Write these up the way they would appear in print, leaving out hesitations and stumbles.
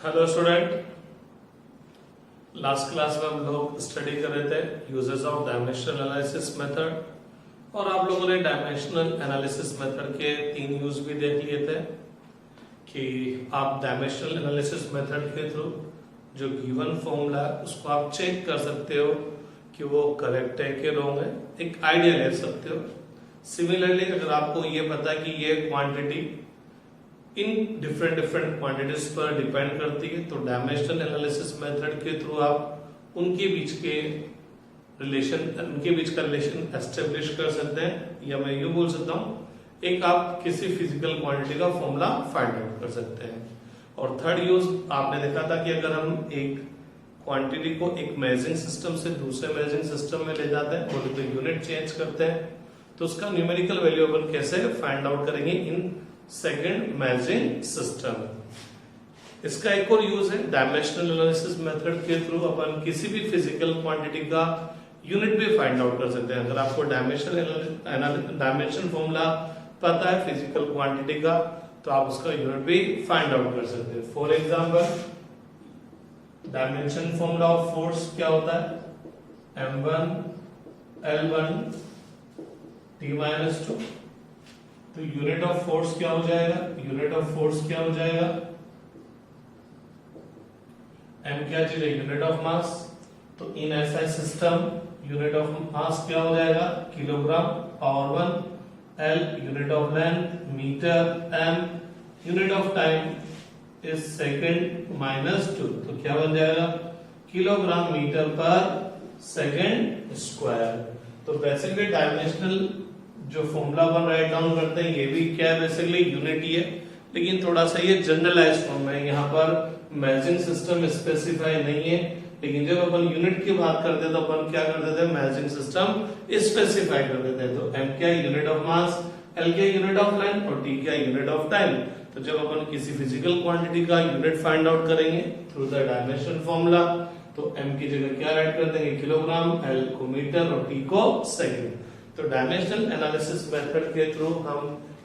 Hello student, last class में हम लोग स्टडी कर रहे थे uses of dimensional analysis method और आप लोगों ने डायमेंशनल एनालिसिस मेथड के 3 यूज भी देख लिए थे कि आप डायमेंशनल एनालिसिस मेथड के थ्रू जो गिवन फॉर्मूला है उसको आप चेक कर सकते हो कि वो करेक्ट है कि रॉन्ग है, एक आइडिया ले सकते हो। सिमिलरली अगर आपको ये पता है कि ये क्वांटिटी इन डिफरेंट क्वांटिटीज पर डिपेंड करती है तो डायमेंशनल एनालिसिस मेथड के थ्रू आप उनके बीच का रिलेशन एस्टेब्लिश कर सकते हैं, या मैं यूं बोल सकता हूं एक आप किसी फिजिकल क्वांटिटी का फॉर्मूला फाइंड आउट कर सकते हैं। और थर्ड यूज आपने देखा था कि अगर हम एक क्वांटिटी को एक मेजरिंग सिस्टम से दूसरे मेजरिंग सिस्टम में ले जाते हैं और तो यूनिट चेंज करते हैं तो उसका न्यूमेरिकल वैल्यू अपन कैसे फाइंड आउट करेंगे इन सेकेंड मेजरिंग सिस्टम। इसका एक और यूज है डायमेंशनल एनालिसिस मेथड के थ्रू अपन किसी भी फिजिकल क्वांटिटी का यूनिट भी फाइंड आउट कर सकते हैं। अगर आपको डायमेंशन फॉर्मूला पता है फिजिकल क्वांटिटी का तो आप उसका यूनिट भी फाइंड आउट कर सकते हैं। For example dimension formula of force क्या होता है, m1 L1 T-2। तो यूनिट ऑफ फोर्स क्या हो जाएगा, m क्या चीज है, यूनिट ऑफ मास। तो इन ऐसा सिस्टम यूनिट ऑफ मास क्या हो जाएगा, kilogram power 1, L unit of length metre, m unit of time is second minus 2। तो क्या बन जाएगा, kilogram metre per second square. तो बेसिकली डायमेंशनल जो फॉर्मूला अपन राइट डाउन करते हैं ये भी क्या है, बेसिकली यूनिट ही है, लेकिन थोड़ा सा ये जनरलाइज फॉर्म है। यहाँ पर मेजरिंग सिस्टम स्पेसिफाई नहीं है, लेकिन जब अपन यूनिट की बात करते हैं तो अपन क्या करते थे, मेजरिंग सिस्टम स्पेसिफाई कर देते हैं। तो m क्या यूनिट ऑफ मास, L क्या यूनिट ऑफ लेंथ और T क्या यूनिट ऑफ टाइम। तो जब अपन किसी फिजिकल क्वांटिटी का यूनिट फाइंड आउट करेंगे थ्रू द डायमेंशन फॉर्मूला तो m की जगह क्या राइट कर देंगे, किलोग्राम, L को मीटर और T को सेकंड। तो डायमेंशनल एनालिसिस मेथड के थ्रू हम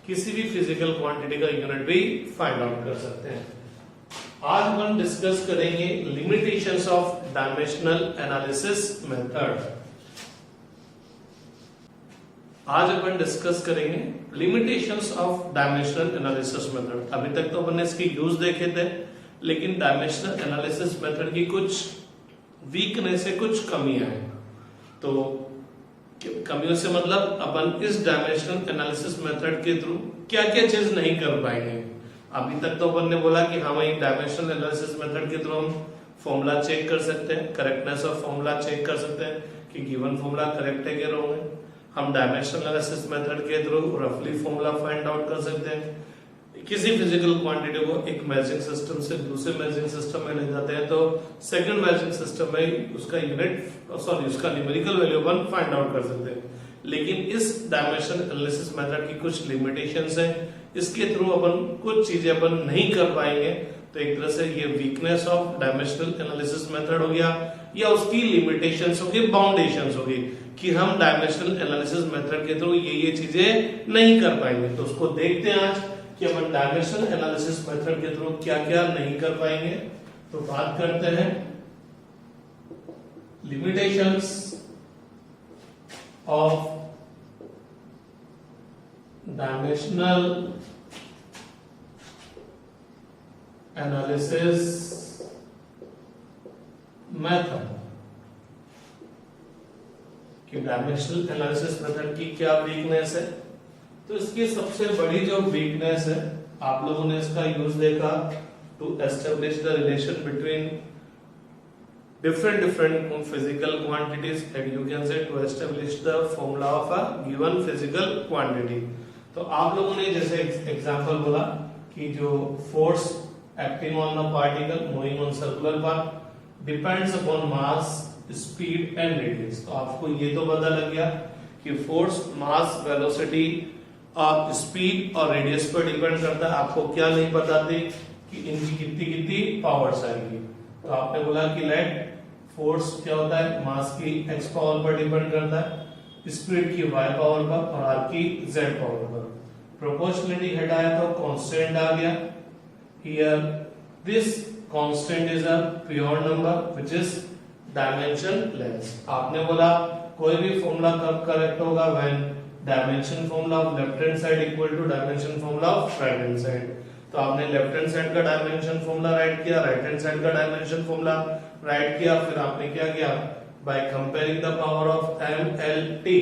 किसी भी फिजिकल क्वांटिटी का यूनिट भी फाइंड आउट कर सकते हैं। आज हम डिस्कस करेंगे limitations of dimensional analysis method. आज अपन डिस्कस करेंगे limitations of dimensional analysis method. अभी तक तो अपन ने इसके यूज देखे थे, लेकिन डायमेंशनल एनालिसिस मेथड की कुछ वीकनेस है, कुछ कमियां हैं। तो कमियों से मतलब अपन इस डायमेंशनल एनालिसिस मेथड के थ्रू क्या क्या चीज नहीं कर पाएंगे। अभी तक तो अपन ने बोला कि हम एक डायमेंशनल एनालिसिस मेथड के थ्रू हम फॉर्मूला चेक कर सकते हैं, करेक्टनेस ऑफ फॉर्मूला चेक कर सकते हैं कि गिवन फॉर्मूला करेक्ट है कि रॉन्ग है। हम डायमेंशनल एनालिसिस मेथड के थ्रू रफली फॉर्मूला फाइंड आउट कर सकते हैं। किसी फिजिकल क्वांटिटी को एक मेजरिंग सिस्टम से दूसरे मेजरिंग सिस्टम में ले जाते हैं तो सेकंड मेजरिंग सिस्टम में उसका उसका न्यूमेरिकल वैल्यू अपन फाइंड आउट कर सकते हैं। लेकिन इस डायमेंशनल एनालिसिस मेथड की कुछ लिमिटेशंस हैं, इसके थ्रू अपन कुछ चीजें अपन नहीं कर पाएंगे। तो एक तरह से ये weakness of dimensional analysis method हो गया, या उसकी लिमिटेशंस होगी, बाउंडेशंस होगी कि हम डायमेंशनल एनालिसिस मेथड के थ्रू ये चीजें नहीं कर पाएंगे। तो उसको देखते हैं आज कि अपन डायमेंशनल एनालिसिस मेथड के थ्रू क्या क्या नहीं कर पाएंगे। तो बात करते हैं limitations of dimensional analysis method कि डायमेंशनल एनालिसिस मेथड की क्या वीकनेस है। तो इसकी सबसे बड़ी जो वीकनेस है, आप लोगों ने इसका यूज देखा to establish the relation between different physical quantities and you can say to establish the formula of a given physical quantity। तो आप लोगों ने जैसे एग्जांपल बोला कि जो force acting on the particle moving on circular path depends upon mass, speed and radius. तो आपको ये तो पता लग गया कि फोर्स मास, वेलोसिटी और स्पीड और रेडियस पर डिपेंड करता है। आपको क्या नहीं पता थी कि इनकी कितनी पावर्स आएंगी। तो आपने बोला कि लेट फोर्स क्या होता है, मास की x पावर पर डिपेंड करता है, स्पीड की y पावर पर और r की z पावर पर। प्रोपोर्शनलिटी हटाया तो कांस्टेंट आ गया। Here this constant is a pure number which is dimensionless. आपने बोला कोई भी फॉर्मूला कब करेक्ट होगा, when dimension formula of left hand side equal to dimension formula of right hand side. तो आपने लेफ्ट हैंड साइड का डायमेंशन फॉर्मूला राइट किया, राइट हैंड साइड का डायमेंशन फॉर्मूला राइट किया, फिर आपने क्या किया, by comparing the power of m l t,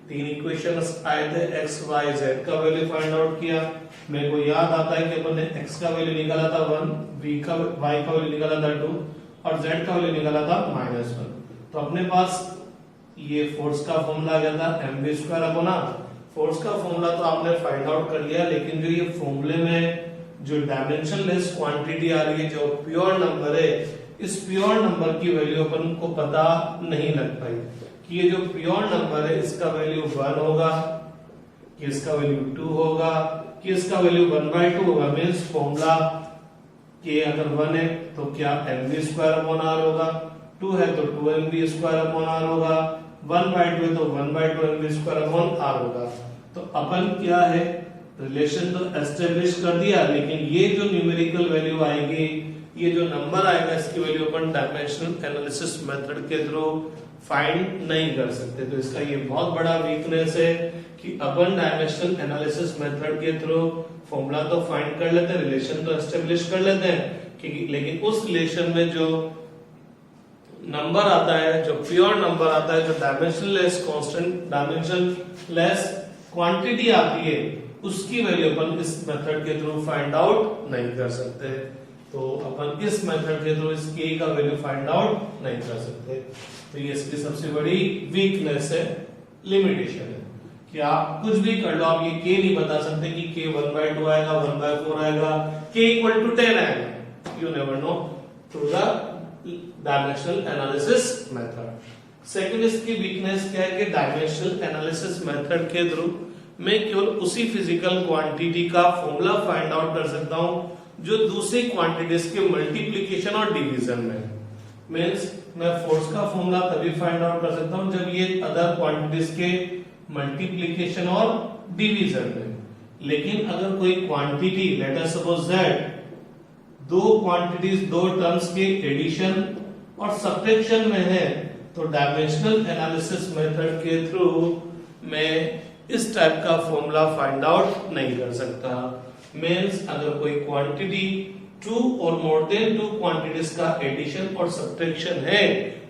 तीन इक्वेशंस आए थे x y z का वैल्यू फाइंड आउट किया। मेरे को याद आता है कि अपन ने x का वैल्यू निकाला था 1, y का वैल्यू निकाला था 2 और z का वैल्यू निकाला था -1। तो अपने पास ये फोर्स का फॉर्मूला आ गया था mv² अपॉन r। फोर्स का फॉर्मूला तो आपने फाइंड आउट कर लिया, लेकिन जो ये फॉर्मूले में जो डायमेंशनलेस क्वांटिटी आ रही है, जो प्योर नंबर है, इस प्योर नंबर की वैल्यू अपन को पता नहीं लग पाई कि ये जो प्योर नंबर है इसका वैल्यू 1 होगा कि इसका वैल्यू 2 होगा कि इसका वैल्यू 1/2 होगा। मींस फॉर्मूला के अगर 1 है तो क्या mv² अपॉन r होगा, 2 है तो 2mv² अपॉन r होगा, 1/2 है तो 1/2 mv² अपॉन r होगा। तो अपन क्या है, रिलेशन तो एस्टेब्लिश कर दिया, लेकिन ये जो न्यूमेरिकल वैल्यू आएगी, ये जो नंबर आएगा, इसकी वैल्यू अपन डायमेंशनल एनालिसिस मेथड के थ्रू फाइंड नहीं कर सकते। तो इसका ये बहुत बड़ा वीकनेस है कि अपन डायमेंशनल एनालिसिस मेथड के थ्रू फॉर्मूला तो फाइंड कर लेते हैं, रिलेशन तो एस्टेब्लिश कर लेते हैं कि लेकिन उस रिलेशन में जो नंबर आता है, जो प्योर नंबर आता है, जो डायमेंशनलेस कांस्टेंट डायमेंशनलेस क्वांटिटी आती है, उसकी वैल्यू अपन इस मेथड के थ्रू फाइंड आउट नहीं कर सकते। तो अपन इस मेथड के थ्रू इस k का वैल्यू फाइंड आउट नहीं कर सकते। तो ये इसकी सबसे बड़ी वीकनेस है, लिमिटेशन है कि आप कुछ भी कर लो, आप ये k नहीं बता सकते कि k 1/2 आएगा, 1/4 आएगा, k = 10 आएगा। You never know through the dimensional analysis method. Second इसकी वीकनेस क्या है कि डायमेंशनल एनालिसिस मेथड के थ्रू मैं केवल उसी फिजिकल क्वांटिटी का फॉर्मूला फाइंड आउट कर सकता हूं जो दूसरी क्वांटिटीज के मल्टीप्लिकेशन और डिवीजन में। मींस मैं फोर्स का फॉर्मूला तभी फाइंड आउट कर सकता हूं जब ये अदर क्वांटिटीज के मल्टीप्लिकेशन और डिवीजन में। लेकिन अगर कोई quantity, let us suppose that दो क्वांटिटीज, दो टर्म्स के एडिशन और सब्ट्रैक्शन में है, तो डायमेंशनल एनालिसिस मेथड के थ्रू मैं इस टाइप का फॉर्मूला फाइंड आउट नहीं कर सकता। मींस अगर कोई क्वांटिटी 2 और मोर देन 2 क्वांटिटीज का एडिशन और सब्ट्रैक्शन है,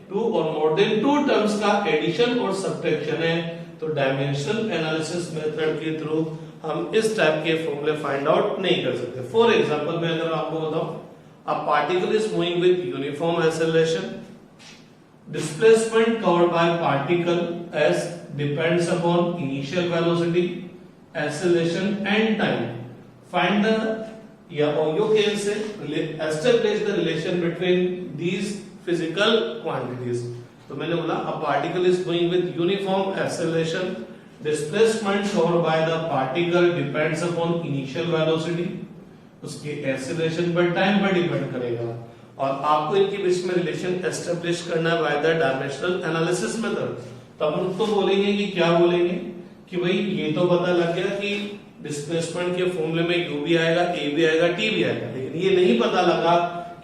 2 और मोर देन 2 टर्म्स का एडिशन और सब्ट्रैक्शन है, तो डायमेंशनल एनालिसिस मेथड के थ्रू हम इस टाइप के फॉर्मूले फाइंड आउट नहीं कर सकते। फॉर एग्जांपल मैं अगर आपको बताऊं, a particle is moving with uniform acceleration, displacement covered by particle s depends upon initial velocity, acceleration and time. Find the you can say establish the relation between these physical quantities. तो मैंने बोला a particle is moving with uniform acceleration, displacement covered by the particle depends upon initial velocity, उसके acceleration पर time पर depend करेगा, और आपको इनके बीच में रिलेशन एस्टेब्लिश करना है by the dimensional analysis method. तो हम तो बोलेंगे कि क्या बोलेंगे कि भाई ये तो पता लग गया कि डिस्प्लेसमेंट के फॉर्मूले में u भी आएगा, a भी आएगा, t भी आएगा, लेकिन ये नहीं पता लगा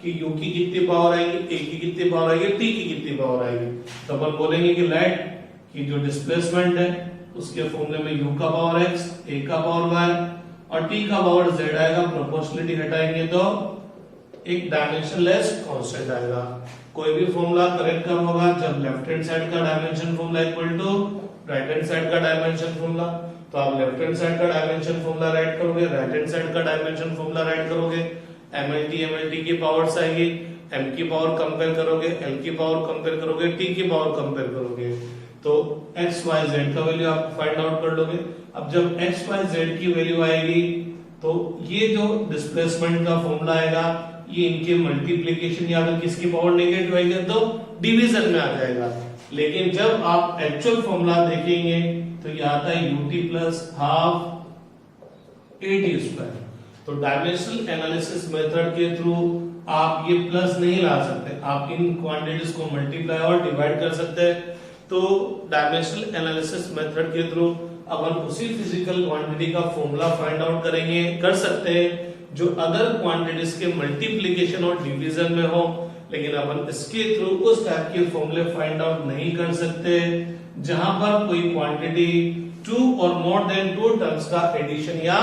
कि u की कितनी पावर आएगी, a की कितनी पावर आएगी, t की कितनी पावर आएगी। तो अपन बोलेंगे कि लेट कि जो डिस्प्लेसमेंट है उसके फॉर्मूले में u का पावर x, a का पावर y और t का पावर z आएगा। प्रोपोर्शनलिटी हटाएंगे तो एक डायमेंशनलेस कांस्टेंट आएगा। कोई भी फॉर्मूला करेक्ट कब होगा, जब लेफ्ट हैंड साइड का dimension formula equal to right hand side का डायमेंशन फॉर्मूला। तो आप लेफ्ट हैंड साइड का डायमेंशन फॉर्मूला राइट करोगे, राइट हैंड साइड का डायमेंशन फॉर्मूला राइट करोगे, mlt की पावर्स आएगी, m की पावर कंपेयर करोगे, l की पावर कंपेयर करोगे, t की पावर कंपेयर करोगे, तो x y z का वैल्यू आप फाइंड आउट कर लोगे। अब जब x y z की वैल्यू आएगी तो ये जो डिस्प्लेसमेंट का फॉर्मूला आएगा, ये इनके मल्टीप्लिकेशन या अगर किसकी पावर नेगेटिव आएगी तो डिवीजन में आ जाएगा। लेकिन जब आप एक्चुअल फॉर्मूला देखेंगे तो ये आता है ut प्लस हाफ at²। तो डायमेंशनल एनालिसिस मेथड के थ्रू आप ये प्लस नहीं ला सकते, आप इन क्वांटिटीज को मल्टीप्लाई और डिवाइड कर सकते हैं। तो डायमेंशनल एनालिसिस मेथड के थ्रू अपन उसी फिजिकल क्वांटिटी का फॉर्मूला फाइंड आउट करेंगे, कर सकते हैं जो अदर क्वांटिटीज के मल्टीप्लीकेशन और डिवीजन में हो, लेकिन अपन इसके थ्रू उस टाइप के फॉर्मूले फाइंड आउट नहीं कर सकते जहां पर कोई क्वांटिटी 2 और मोर देन 2 टर्म्स का एडिशन या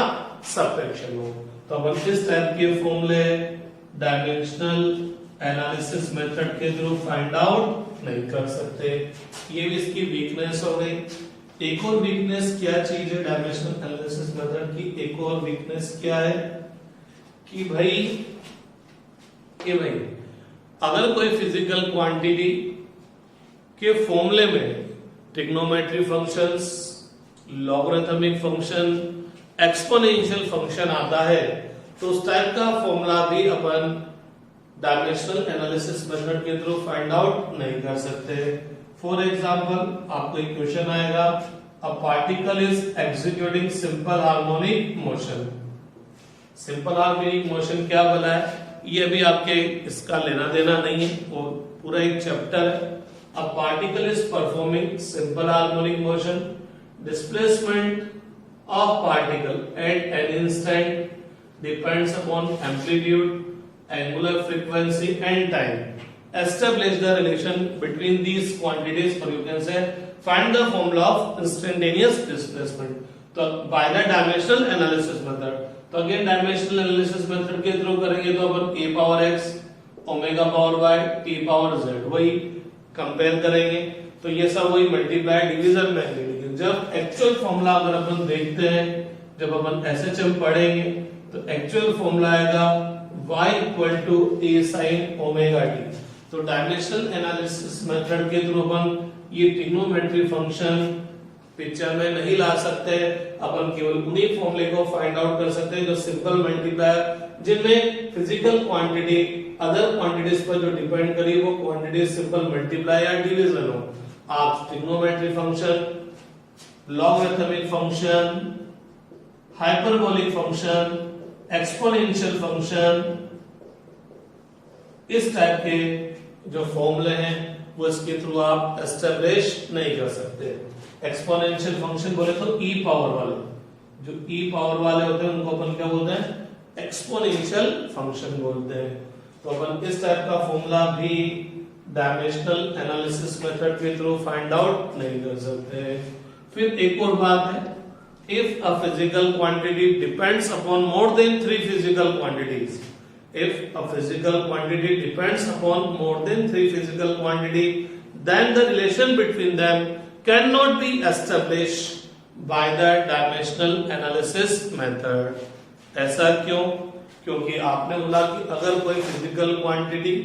सब्ट्रैक्शन हो। तो अपन इस टाइप के फॉर्मूले डायमेंशनल एनालिसिस मेथड के थ्रू फाइंड आउट नहीं कर सकते। ये भी इसकी वीकनेस हो गई। एक और वीकनेस क्या चीज है डायमेंशनल एनालिसिस मेथड की? एक और वीकनेस क्या है कि भाई अगर कोई फिजिकल क्वांटिटी के फॉर्मूले में trigonometry functions, logarithmic function, exponential function आता है, तो उस टाइप का फॉर्मूला भी अपन डायमेंशनल एनालिसिस मेथड के थ्रू फाइंड आउट नहीं कर सकते। फॉर एग्जांपल, आपको एक क्वेश्चन आएगा, a particle is executing simple harmonic motion. Simple harmonic motion क्या बोला है, ये भी आपके इसका लेना देना नहीं है, वो पूरा एक चैप्टर है। A particle is performing simple harmonic motion, displacement of particle at an instant depends upon amplitude, angular frequency and time. Establish the relation between these quantities, or you can say find the formula of instantaneous displacement. तो by the dimensional analysis method, तो again dimensional analysis method के through करेंगे तो अपन a power x, omega power y, t power z वही compare करेंगे। तो ये सब वही मल्टीप्लाई डिवीजन में है। लेकिन जब एक्चुअल फॉर्मूला अगर अपन देखते हैं, जब अपन SHM पढ़ेंगे तो एक्चुअल फॉर्मूला आएगा y equal to a sin omega t। तो डायमेंशनल एनालिसिस मेथड के थ्रू अपन ये ट्रिग्नोमेट्री फंक्शन पिक्चर में नहीं ला सकते, अपन केवल उन्हीं फॉर्मूले को फाइंड आउट कर सकते हैं जो सिंपल मल्टीप्लायर, जिनमें फिजिकल क्वांटिटी अदर क्वांटिटीज पर जो डिपेंड करी वो क्वांटिटी सिंपल मल्टीप्लाई या डिवीजन हो। आप trigonometry function, logarithmic function, hyperbolic function, exponential function, इस टाइप के जो फॉर्मूले हैं वो इसके थ्रू आप एस्टेब्लिश नहीं कर सकते। एक्सपोनेंशियल फंक्शन बोले तो ई पावर वाले, जो ई पावर वाले होते हैं उनको अपन क्या बोलते हैं? एक्सपोनेंशियल फंक्शन बोलते हैं। तो अपन इस टाइप का फॉर्मूला भी डायमेंशनल एनालिसिस मेथड के थ्रू फाइंड आउट नहीं कर सकते। फिर एक और बात है, if a physical quantity depends upon more than 3 physical quantities, if a physical quantity depends upon more than 3 physical quantity, then the relation between them cannot be established by the dimensional analysis method. ऐसा क्यों? क्योंकि आपने बोला कि अगर कोई physical quantity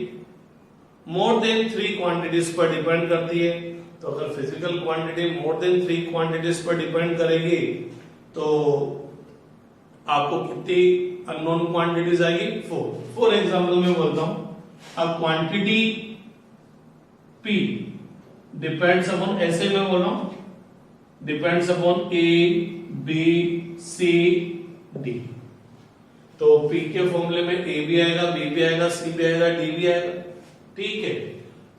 more than 3 quantities पर depend करती है, तो अगर physical quantity more than 3 quantities पर डिपेंड करेगी तो आपको कितनी अननोन क्वांटिटीज आएगी? 4। फॉर एग्जांपल मैं बोलता हूं, अब क्वांटिटी P डिपेंड्स अपॉन, ऐसे मैं बोल रहा हूं, depends upon A, B, C, D। तो P के फॉर्मूले में A भी आएगा, B भी आएगा, C भी आएगा, D भी आएगा, ठीक है।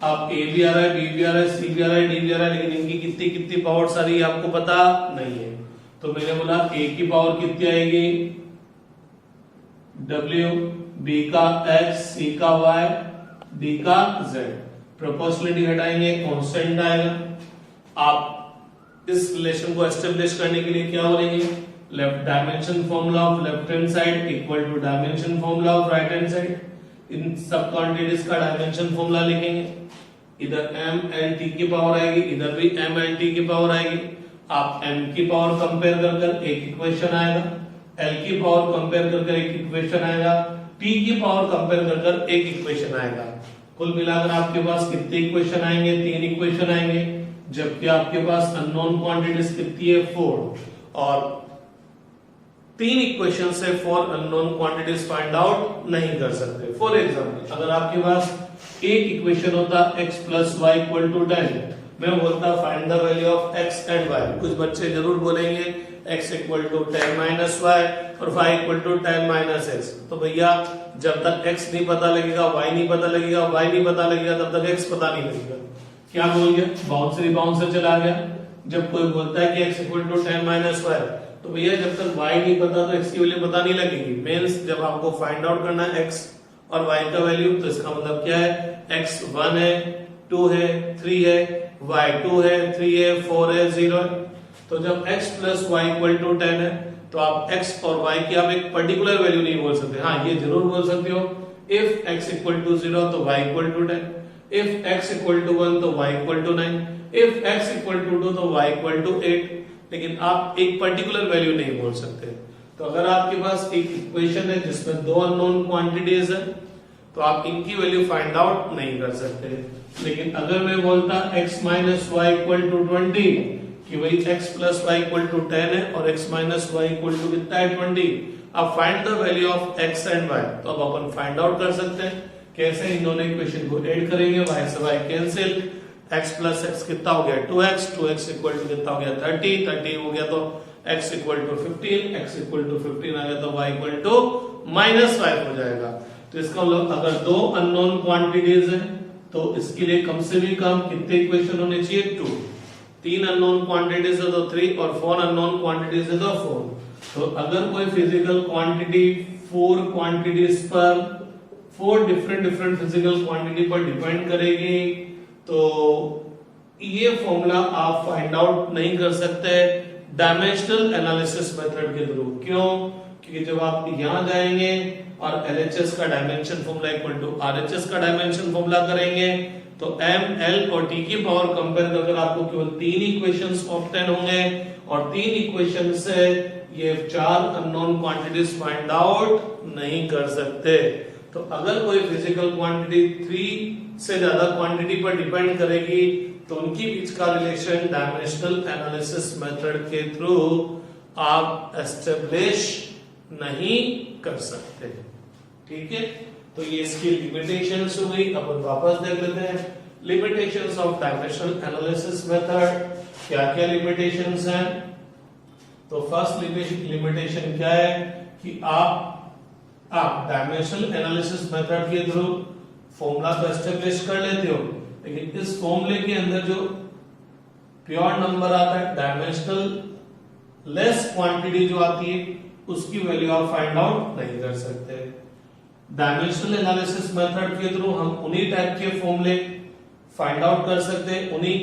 अब A भी आ रहा है, B भी आ रहा है, C भी आ रहा है, D भी आ रहा है, लेकिन इनकी कितनी कितनी पावर सारी आपको पता नहीं है। तो मैंने बोला A की पावर कितनी आएगी? W, B का X, C का Y, D का Z। प्रोपोर्शनलिटी हटाएंगे, कांस्टेंट आएगा। आप इस रिलेशन को एस्टेब्लिश करने के लिए क्या बोलेंगे? Left dimension formula of left hand side equal to dimension formula of right hand side. इन सब क्वांटिटीज का डायमेंशन फॉर्मूला लिखेंगे, इधर m n t की पावर आएगी, इधर भी m n t की पावर आएगी। आप m की पावर कंपेयर कर एक इक्वेशन आएगा, l की पावर कंपेयर कर एक इक्वेशन आएगा, t की पावर कंपेयर कर एक इक्वेशन आएगा। कुल मिलाकर आपके पास कितने इक्वेशन आएंगे? 3 इक्वेशन आएंगे, जबकि आपके पास अननोन क्वांटिटीज कितनी है? 4। और 3 इक्वेशन से 4 अननोन क्वांटिटीज फाइंड आउट नहीं कर सकते। फॉर एग्जांपल, अगर आपके पास एक इक्वेशन होता x plus y equal to 10, मैं बोलता find the value of x and y। कुछ बच्चे जरूर बोलेंगे x equal to 10 minus y और y equal to 10 minus x। तो भैया जब तक x नहीं पता लगेगा, y नहीं पता लगेगा, y नहीं पता लगेगा, तब तक x पता नहीं लगेगा। क्या बोल गया? बाउंसरी बाउंसर चला गया। जब कोई बोलता है कि x equal to 10 minus y, तो भैया जब तक y नहीं पता तो x की वैल्यू पता नहीं लगेगी। मींस जब आपको फाइंड आउट करना है x और y का वैल्यू, तो इसका मतलब क्या है, x 1 है, 2 है, 3 है, y 2 है, 3 है, 4 है, 0 है। तो जब x plus y equal to 10 है तो आप x और y की आप एक पर्टिकुलर वैल्यू नहीं बोल सकते। हाँ, ये जरूर बोल सकते हो इफ x इक्वल टू 0 तो y equal to 10, if x equal to 1 तो y equal to 9, if x equal to 2 तो y इक्वल टू 8। लेकिन आप एक पर्टिकुलर वैल्यू नहीं बोल सकते। तो अगर आपके पास एक इक्वेशन है जिसमें दो अननोन क्वांटिटीज है तो आप इनकी वैल्यू फाइंड आउट नहीं कर सकते। लेकिन अगर मैं बोलता x minus y equal to 20 कि वही x plus y equal to 10 है और x minus y equal to कितना है 20, अब find the value of x and y, तो अब अपन फाइंड आउट कर सकते हैं। कैसे, इन दोनों इक्वेशन को ऐड करेंगे, y से y cancel, x plus x कितना हो गया 2x, 2x इक्वल टू कितना हो गया 30, 30 हो गया तो x equal to 15, x equal to 15 आ गया तो y इक्वल टू -5 हो जाएगा। तो इसका मतलब अगर दो अननोन क्वांटिटीज है तो इसके लिए कम से भी कम कितने इक्वेशन होने चाहिए 2, 3 अननोन क्वांटिटीज है तो 3 और 4 अननोन क्वांटिटीज है तो 4। तो अगर कोई फिजिकल क्वांटिटी 4 क्वांटिटीज पर 4 डिफरेंट फिजिकल क्वांटिटी पर डिपेंड करेगी तो ये फॉर्मूला आप फाइंड आउट नहीं कर सकते डायमेंशनल एनालिसिस मेथड के थ्रू। क्यों? क्योंकि जब आप यहां जाएंगे और LHS का dimension formula equal to RHS का डायमेंशन फॉर्मूला करेंगे तो M, L और T की पावर कंपेयर करके आपको केवल 3 इक्वेशंस ऑब्टेन होंगे और 3 इक्वेशन से ये 4 अननोन क्वांटिटीज फाइंड आउट नहीं कर सकते। तो अगर कोई फिजिकल क्वांटिटी 3 से ज्यादा क्वांटिटी पर डिपेंड करेगी तो उनकी बीच का रिलेशन डायमेंशनल एनालिसिस मेथड के थ्रू आप एस्टेब्लिश नहीं कर सकते। ठीक है, तो ये इसकी लिमिटेशंस हुई। अपन वापस देख लेते हैं limitations of dimensional analysis method. क्या क्या लिमिटेशंस हैं? तो फर्स्ट लिमिटेशन क्या है कि आप डायमेंशनल एनालिसिस मेथड के थ्रू फॉर्मूला तो एस्टेब्लिश कर लेते हो, लेकिन इस फॉर्मूले के अंदर जो प्योर नंबर आता है, डायमेंशनल लेस क्वांटिटी जो आती है, उसकी वैल्यू आप फाइंड आउट नहीं कर सकते। डायमेंशनल एनालिसिस मेथड के थ्रू हम उन्हीं टाइप के फॉर्मूले फाइंड आउट कर सकते हैं, उन्हीं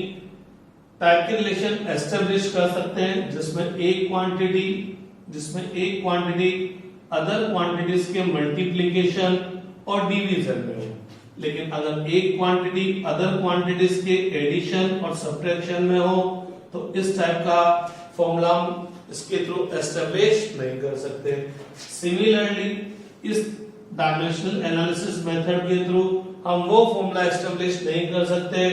टाइप के रिलेशन एस्टेब्लिश कर सकते हैं जिसमें एक क्वांटिटी अदर क्वांटिटीज के मल्टीप्लिकेशन और डिवीजन में हो। लेकिन अगर एक क्वांटिटी अदर क्वांटिटीज के एडिशन और सब्ट्रैक्शन में हो तो इस टाइप का फॉर्मूला हम इसके थ्रू एस्टेब्लिश नहीं कर सकते। सिमिलरली इस डायमेंशनल एनालिसिस मेथड के थ्रू हम वो फॉर्मूला एस्टेब्लिश नहीं कर सकते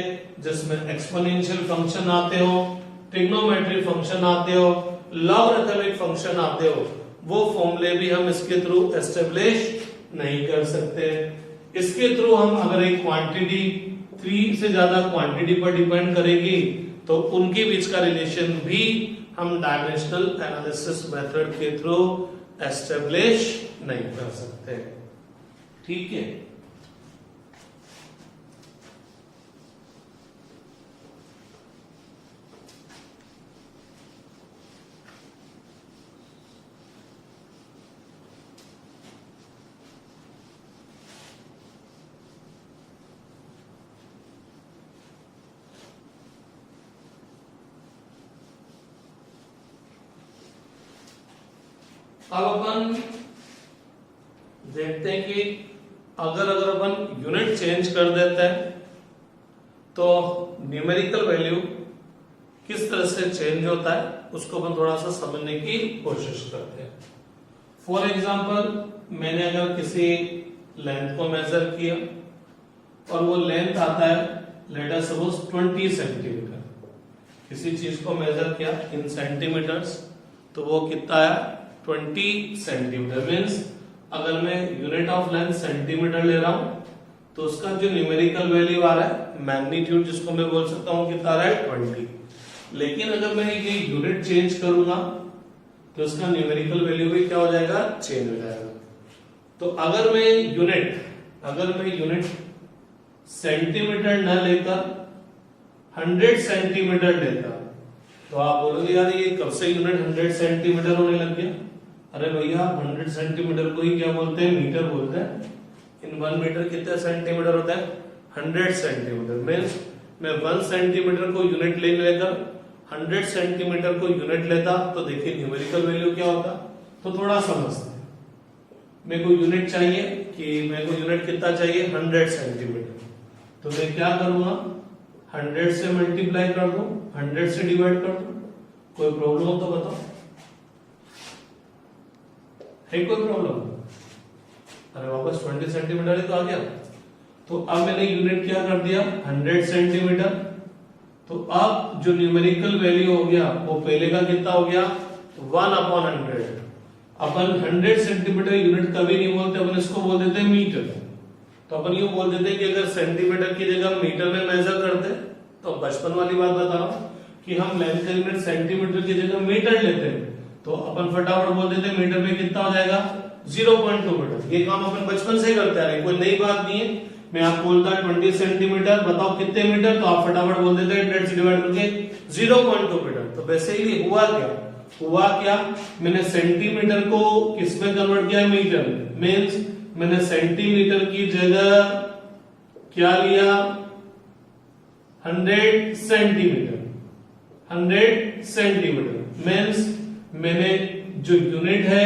जिसमें एक्सपोनेंशियल फंक्शन आते हो, ट्रिग्नोमेट्री फंक्शन आते हो, लॉगरिथमिक फंक्शन आते हो, वो फॉर्मूले भी हम इसके थ्रू एस्टेब्लिश नहीं कर सकते। इसके थ्रू हम अगर एक क्वांटिटी 3 से ज्यादा क्वांटिटी पर डिपेंड करेगी तो उनके बीच का रिलेशन भी हम डायमेंशनल एनालिसिस मेथड के थ्रू एस्टेब्लिश नहीं कर सकते। ठीक है, अब अपन देखते हैं कि अगर अपन यूनिट चेंज कर देते हैं तो न्यूमेरिकल वैल्यू किस तरह से चेंज होता है उसको अपन थोड़ा सा समझने की कोशिश करते हैं। फॉर एग्जांपल मैंने अगर किसी लेंथ को मेजर किया और वो लेंथ आता है लेट अस सपोज 20 सेंटीमीटर, किसी चीज को मेजर किया इन सेंटीमीटर्स तो वो कितना है 20 सेंटीमीटर। मीन्स अगर मैं यूनिट ऑफ लेंथ सेंटीमीटर ले रहा हूं तो उसका जो न्यूमेरिकल वैल्यू आ रहा है मैग्नीट्यूड जिसको मैं बोल सकता हूं कितना आ रहा है 20। लेकिन अगर मैं ये यूनिट चेंज करूंगा तो उसका न्यूमेरिकल वैल्यू भी क्या हो जाएगा, चेंज हो जाएगा। तो अगर मैं यूनिट सेंटीमीटर न लेकर 100 सेंटीमीटर लेता तो आप बोलोगे यार ये कब से यूनिट 100 सेंटीमीटर होने लग गया? अरे भैया 100 सेंटीमीटर को ही क्या बोलते हैं? मीटर बोलते हैं। इन 1 मीटर कितने सेंटीमीटर होता है? 100 सेंटीमीटर। मीन्स मैं 1 सेंटीमीटर को यूनिट लेकर 100 सेंटीमीटर को यूनिट लेता तो देखिए न्यूमेरिकल वैल्यू क्या होता। तो थोड़ा समझते हैं। मेरे को यूनिट चाहिए कि मेरे को यूनिट कितना चाहिए? 100 सेंटीमीटर। तो मैं क्या करूंगा? 100 से मल्टीप्लाई कर दूं, 100 से डिवाइड कर दूं। कोई प्रॉब्लम हो तो बताओ, है कोई प्रॉब्लम? अरे वापस 20 सेंटीमीटर ही तो आ गया। तो अब मैंने यूनिट क्या कर दिया? 100 सेंटीमीटर। तो अब जो न्यूमेरिकल वैल्यू हो गया वो पहले का कितना हो गया? 1/100। अपन 100 सेंटीमीटर यूनिट कभी नहीं बोलते, अपन इसको बोल देते हैं मीटर। तो अपन यूं बोल देते हैं कि अगर सेंटीमीटर की जगह मीटर में मेजर करते, तो बचपन वाली बात बता रहा हूं कि हम लेंथ का यूनिट सेंटीमीटर की जगह मीटर लेते हैं, तो अपन फटाफट बोल देते हैं मीटर में कितना हो जाएगा? 0.2 मीटर। ये काम अपन बचपन से ही करते आ रहे हैं, कोई नई बात नहीं है। मैं आपको बोलता 20 सेंटीमीटर, बताओ कितने मीटर, तो आप फटाफट बोल देते हैं 100 से डिवाइड करके 0.2 मीटर। तो वैसे ही हुआ क्या? मैंने सेंटीमीटर को किस में कन्वर्ट किया? मीटर में। मींस मैंने सेंटीमीटर की जगह क्या लिया? 100 सेंटीमीटर। 100 सेंटीमीटर मींस मैंने जो यूनिट है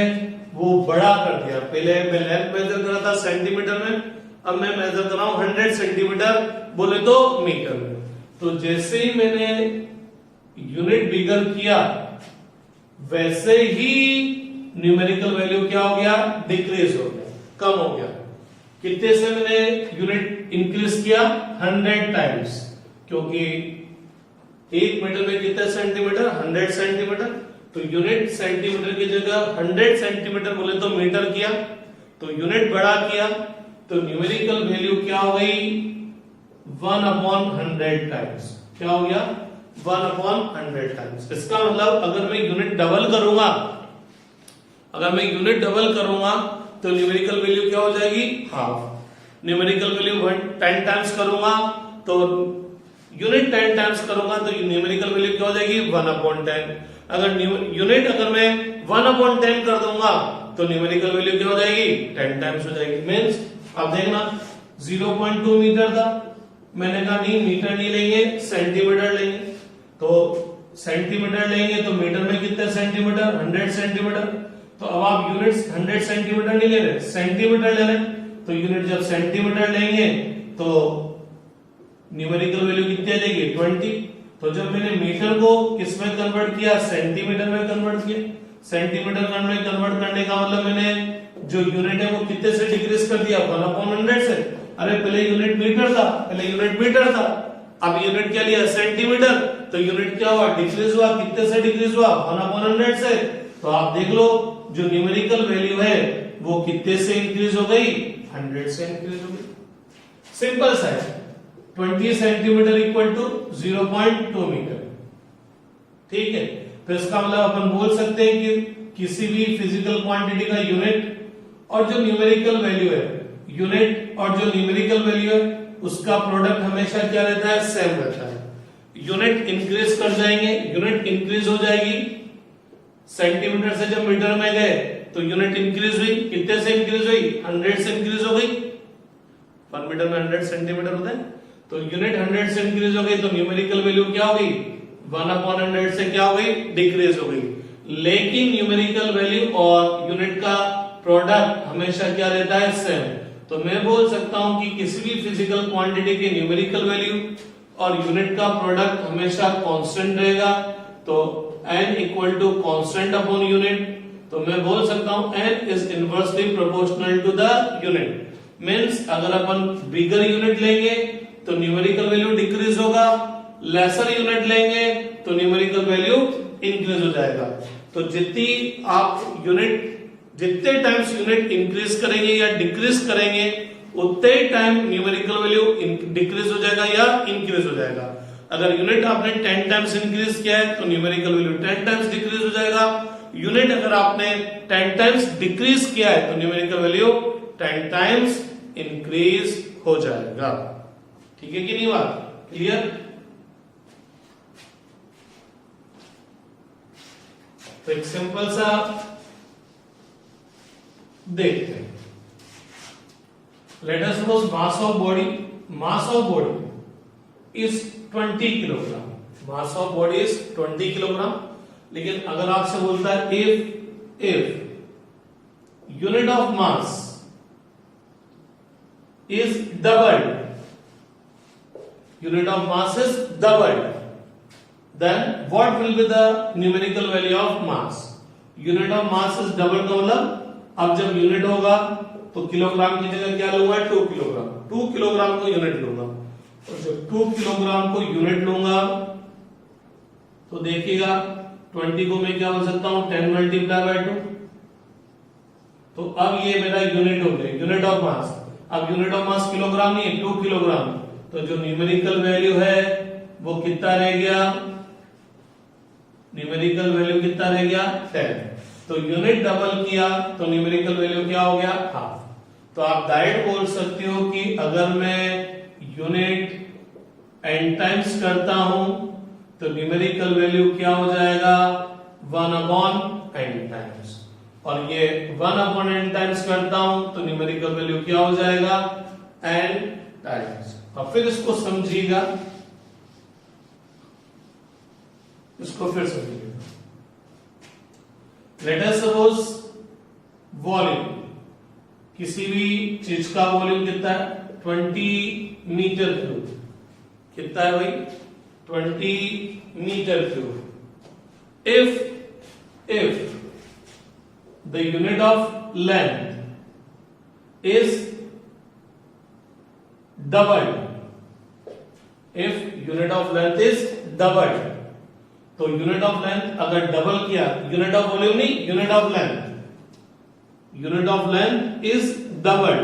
वो बड़ा कर दिया। पहले मैं लेंथ मेजर कर रहा था सेंटीमीटर में, अब मैं मेजर कर रहा हूं 100 सेंटीमीटर, बोले तो मीटर में। तो जैसे ही मैंने यूनिट बिगर किया वैसे ही न्यूमेरिकल वैल्यू क्या हो गया? डिक्रीज हो गया, कम हो गया। कितने से मैंने यूनिट इंक्रीज किया? 100 टाइम्स, क्योंकि 1 मीटर में कितने सेंटीमीटर? 100 सेंटीमीटर। तो यूनिट सेंटीमीटर की जगह 100 सेंटीमीटर बोले तो मीटर किया, तो यूनिट बड़ा किया, तो न्यूमेरिकल वैल्यू क्या हो गई? 1/100 टाइम्स। क्या हो गया? 1/100 टाइम्स। इसका मतलब अगर मैं यूनिट डबल करूंगा, तो न्यूमेरिकल वैल्यू क्या हो जाएगी? हाफ। न्यूमेरिकल वैल्यू 10 टाइम्स करूंगा तो यूनिट 10 टाइम्स करूंगा तो न्यूमेरिकल वैल्यू क्या हो जाएगी? 1/10। अगर यूनिट अगर मैं 1/10 कर दूंगा तो न्यूमेरिकल वैल्यू क्या हो जाएगी? 10 टाइम्स हो जाएगी। मींस अब देखना 0.2 मीटर था, मैंने कहा नहीं मीटर नहीं लेंगे, सेंटीमीटर लेंगे। तो सेंटीमीटर लेंगे तो मीटर में कितने सेंटीमीटर? 100 सेंटीमीटर। तो अब आप यूनिट 100 सेंटीमीटर नहीं ले रहे, सेंटीमीटर ले रहे। तो यूनिट जब सेंटीमीटर लेंगे तो न्यूमेरिकल वैल्यू कितनी आ जाएगी? 20। तो जब मैंने मीटर को किस में कन्वर्ट किया? सेंटीमीटर में कन्वर्ट किया। सेंटीमीटर में कन्वर्ट करने का मतलब मैंने जो यूनिट है वो कितने से डिक्रीज कर दिया? 1/100 से। अरे पहले यूनिट मीटर था, अब यूनिट क्या लिया? सेंटीमीटर। तो यूनिट क्या हुआ? डिक्रीज हुआ। कितने से डिक्रीज हुआ? 1/100 से। तो आप देख लो जो न्यूमेरिकल वैल्यू है वो कितने से इंक्रीज हो गई? 100 से इंक्रीज हो गई। सिंपल सा है। 20 सेंटीमीटर इक्वल टू 0.2 मीटर। ठीक है, तो इसका मतलब अपन बोल सकते हैं कि किसी भी फिजिकल क्वांटिटी का यूनिट और जो न्यूमेरिकल वैल्यू है, यूनिट और जो न्यूमेरिकल वैल्यू है उसका प्रोडक्ट हमेशा क्या रहता है? सेम रहता है। यूनिट इंक्रीज कर जाएंगे, यूनिट इंक्रीज हो जाएगी। सेंटीमीटर से जब मीटर में गए तो यूनिट इंक्रीज हुई। कितने से इंक्रीज हुई? 100 से इंक्रीज हो गई। 1 मीटर में 100 सेंटीमीटर होता है, तो यूनिट 100 से इंक्रीज हो गई तो न्यूमेरिकल वैल्यू क्या हो गई? 1/100 से क्या हो गई? डिक्रीज हो गई। लेकिन न्यूमेरिकल वैल्यू और यूनिट का प्रोडक्ट हमेशा क्या रहता है? सेम। तो मैं बोल सकता हूं कि किसी भी फिजिकल क्वांटिटी के न्यूमेरिकल वैल्यू और यूनिट का प्रोडक्ट हमेशा कांस्टेंट रहेगा। तो n equal to constant upon unit. तो मैं बोल सकता हूं n is inversely proportional to the unit. Means अगर अपन बिगर यूनिट लेंगे तो न्यूमेरिकल वैल्यू डिक्रीज होगा, लेसर यूनिट लेंगे तो न्यूमेरिकल वैल्यू इंक्रीज हो जाएगा। तो जितने टाइम्स यूनिट इंक्रीज करेंगे या डिक्रीज करेंगे उतने टाइम न्यूमेरिकल वैल्यू डिक्रीज हो जाएगा या इंक्रीज हो जाएगा। अगर यूनिट आपने 10 टाइम्स इंक्रीज किया है तो न्यूमेरिकल वैल्यू 10 टाइम्स डिक्रीज हो जाएगा। यूनिट अगर आपने 10 टाइम्स डिक्रीज किया है तो न्यूमेरिकल वैल्यू 10 टाइम्स इंक्रीज हो जाएगा। ठीक है कि नहीं? बात क्लियर? तो एक सिंपल सा देखते हैं। Let us suppose mass of body is 20 kilogram. Mass of body is 20 kilogram. लेकिन अगर आपसे बोलता है if unit of mass is doubled, unit of mass is doubled, then what will be the numerical value of mass? Unit of mass is doubled का मतलब अब जब unit होगा तो किलोग्राम की जगह क्या लूंगा 2 किलोग्राम। 2 किलोग्राम को यूनिट लूंगा और जब 2 किलोग्राम को यूनिट लूंगा तो देखिएगा 20 को मैं क्या हो सकता हूं 10 मल्टीप्लाई बाय 2। तो अब ये मेरा यूनिट हो गया, यूनिट ऑफ मास। अब यूनिट ऑफ मास किलोग्राम नहीं है, 2 किलोग्राम। तो जो न्यूमेरिकल वैल्यू है वो कितना रह गया, न्यूमेरिकल वैल्यू कितना रह गया 10। तो यूनिट डबल किया तो न्यूमेरिकल वैल्यू क्या हो गया हाफ। तो आप डायरेक्ट बोल सकते हो कि अगर मैं यूनिट n टाइम्स करता हूं तो न्यूमेरिकल वैल्यू क्या हो जाएगा 1/n टाइम्स, और ये 1/n टाइम्स करता हूं तो न्यूमेरिकल वैल्यू क्या हो जाएगा n टाइम्स। और फिर इसको समझिएगा, इसको फिर समझिएगा। लेट अस सपोज वॉल्यूम, किसी भी चीज का वॉल्यूम कितना है 20 मीटर क्यूब। कितना है भाई 20 metre cube. if the unit of length is doubled, if unit of length is doubled, तो यूनिट ऑफ लेंथ अगर डबल किया, यूनिट ऑफ वॉल्यूम नहीं, unit of length, unit of length is doubled,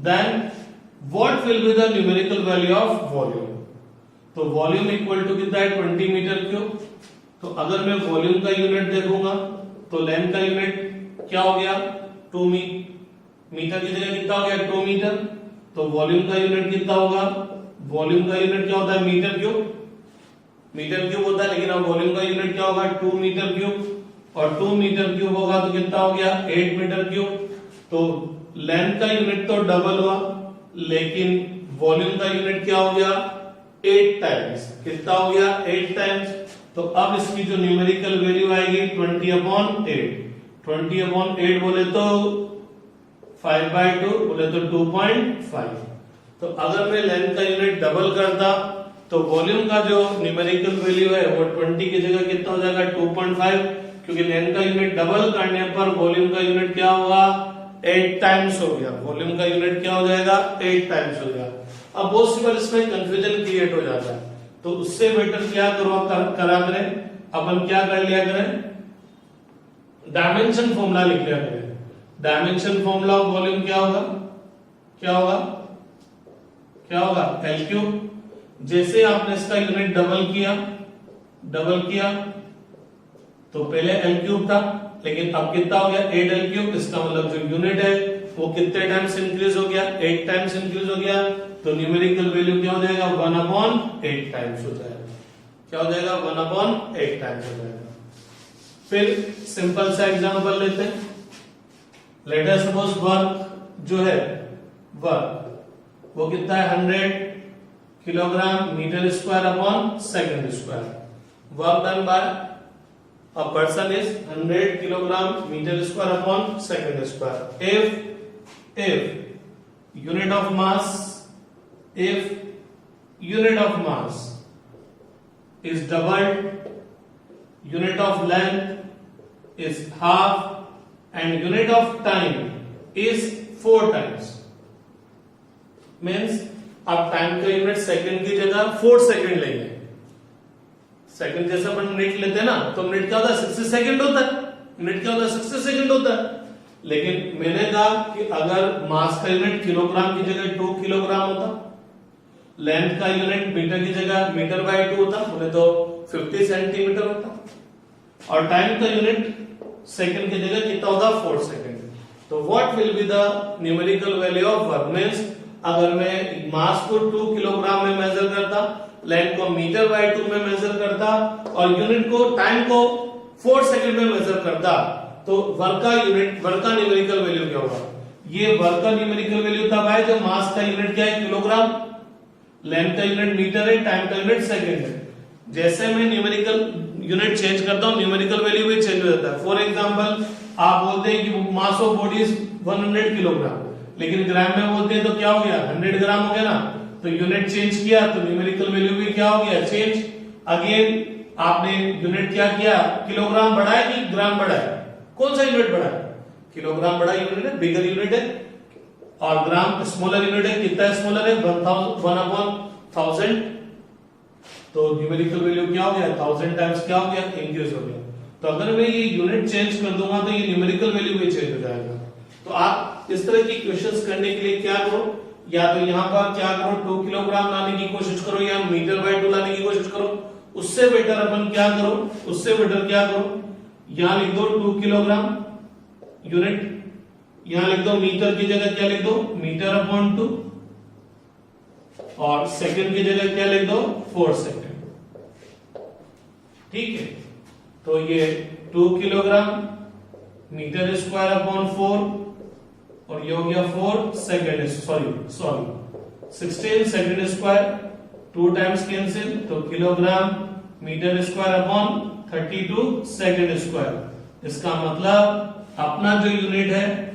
then what will be the numerical value of volume. तो volume equal to कितना है 20 metre cube. तो अगर मैं वॉल्यूम का यूनिट देखूंगा तो लेंथ का यूनिट क्या हो गया 2 मीटर की जगह कितना हो गया 2 मीटर। तो वॉल्यूम का यूनिट कितना होगा, वॉल्यूम का यूनिट क्या होता है मीटर क्यूब, मीटर क्यूब होता है। लेकिन अब वॉल्यूम का यूनिट क्या होगा 2 मीटर क्यूब, और 2 मीटर क्यूब होगा तो कितना हो गया 8 मीटर क्यूब। तो लेंथ का यूनिट तो डबल हुआ, लेकिन वॉल्यूम का यूनिट क्या हो गया 8 टाइम्स। कितना हो गया 8 टाइम्स। तो अब इसकी जो न्यूमेरिकल वैल्यू आएगी 20/8। 20/8 बोले तो 5/2 बोले तो 2.5। तो अगर मैं लेंथ का यूनिट डबल करता तो वॉल्यूम का जो न्यूमेरिकल वैल्यू है वो 20 की जगह कितना हो जाएगा 2.5, क्योंकि लेंथ का यूनिट डबल करने पर वॉल्यूम का यूनिट क्या होगा 8 टाइम्स हो गया। वॉल्यूम का यूनिट क्या हो जाएगा 8 टाइम्स हो गया। अब बहुत सी बार इसमें कंफ्यूजन क्रिएट हो जाता है, तो उससे बेटर क्या करा करें, अपन क्या कर लिया करें, डायमेंशन फॉर्मूला लिख लिया करें। डायमेंशन फॉर्मूला ऑफ वॉल्यूम क्या होगा, क्या होगा, क्या होगा L क्यूब। जैसे आपने इसका यूनिट डबल किया तो पहले L क्यूब था, लेकिन अब कितना हो गया 8L क्यूब। इसका मतलब जो यूनिट है वो कितने टाइम्स इंक्रीज हो गया 8 टाइम्स इंक्रीज हो गया। तो न्यूमेरिकल वैल्यू क्या हो जाएगा 1/8 टाइम्स हो जाएगा। क्या हो जाएगा 1/8 टाइम्स हो जाएगा। फिर सिंपल सा एग्जांपल लेते हैं। लेट अस सपोज वर्क जो है वर्क वो कितना है 100 kilogram metre square upon second square. Work done by a person is 100 kilogram metre square upon second square. if unit of mass is doubled, unit of length is half, and unit of time is 4 times, means आप time का unit second की जगह 4 second लेंगे। Second जैसे अपन minute लेते हैं ना, तो मिनट क्या होता है 60 सेकंड होता है, मिनट क्या होता है 60 सेकंड होता है। लेकिन मैंने कहा कि अगर मास का यूनिट किलोग्राम की जगह 2 किलोग्राम होता, लेंथ का यूनिट मीटर की जगह मीटर/2 होता, बोले तो 50 सेंटीमीटर होता, और टाइम का यूनिट सेकंड की जगह कितना होता 4 सेकंड। तो what will be the numerical value of work. Means अगर मैं मास को 2 किलोग्राम में मेजर करता, लेंथ को मीटर/2 में मेजर करता, और यूनिट को टाइम को 4 सेकंड में मेजर करता तो वर्क का न्यूमेरिकल वैल्यू क्या होगा? ये वर्क का न्यूमेरिकल वैल्यू तब है जब मास का यूनिट क्या है? किलोग्राम, लेंथ का यूनिट मीटर है, टाइम का यूनिट सेकंड है। जैसे मैं न्यूमेरिकल यूनिट चेंज करता हूं न्यूमेरिकल वैल्यू भी चेंज हो जाता है। फॉर एग्जांपल आप बोलते हैं कि mass of body is 100 kilogram, लेकिन ग्राम में बोलते हैं तो क्या हो गया? 100 ग्राम हो गया ना। तो यूनिट चेंज किया तो न्यूमेरिकल वैल्यू भी क्या हो गया? चेंज। अगेन आपने यूनिट क्या किया? किलोग्राम बढ़ाया कि ग्राम बढ़ाया? कौन सा यूनिट बढ़ाया? किलोग्राम बड़ा यूनिट है, बिगर यूनिट है, और ग्राम स्मॉलर यूनिट है। कितना स्मॉलर है? 1/1000। तो न्यूमेरिकल वैल्यू क्या हो गया? 1000 टाइम्स क्या हो गया? इंक्रीज हो गया। तो अगर मैं ये यूनिट चेंज कर दूंगा तो ये न्यूमेरिकल वैल्यू भी चेंज हो जाएगा। तो आप इस तरह की क्वेश्चंस करने के लिए क्या करो, या तो यहाँ पर क्या करो, 2 किलोग्राम लाने की कोशिश करो, या मीटर बाय 2 लाने की कोशिश करो। उससे बेटर अपन क्या करो, उससे बेटर क्या करो, यहां लिख दो 2 किलोग्राम यूनिट, यहां लिख दो मीटर की जगह क्या लिख दो? मीटर अपॉन 2, और सेकंड की जगह क्या लिख दो? 4 सेकंड। ठीक है, तो ये 2 किलोग्राम मीटर स्क्वायर अपॉन 4, और ये हो गया 4 second, sorry 16 second square, 2 times cancel, तो kilogram metre square upon 32 second square. इसका मतलब अपना जो यूनिट है,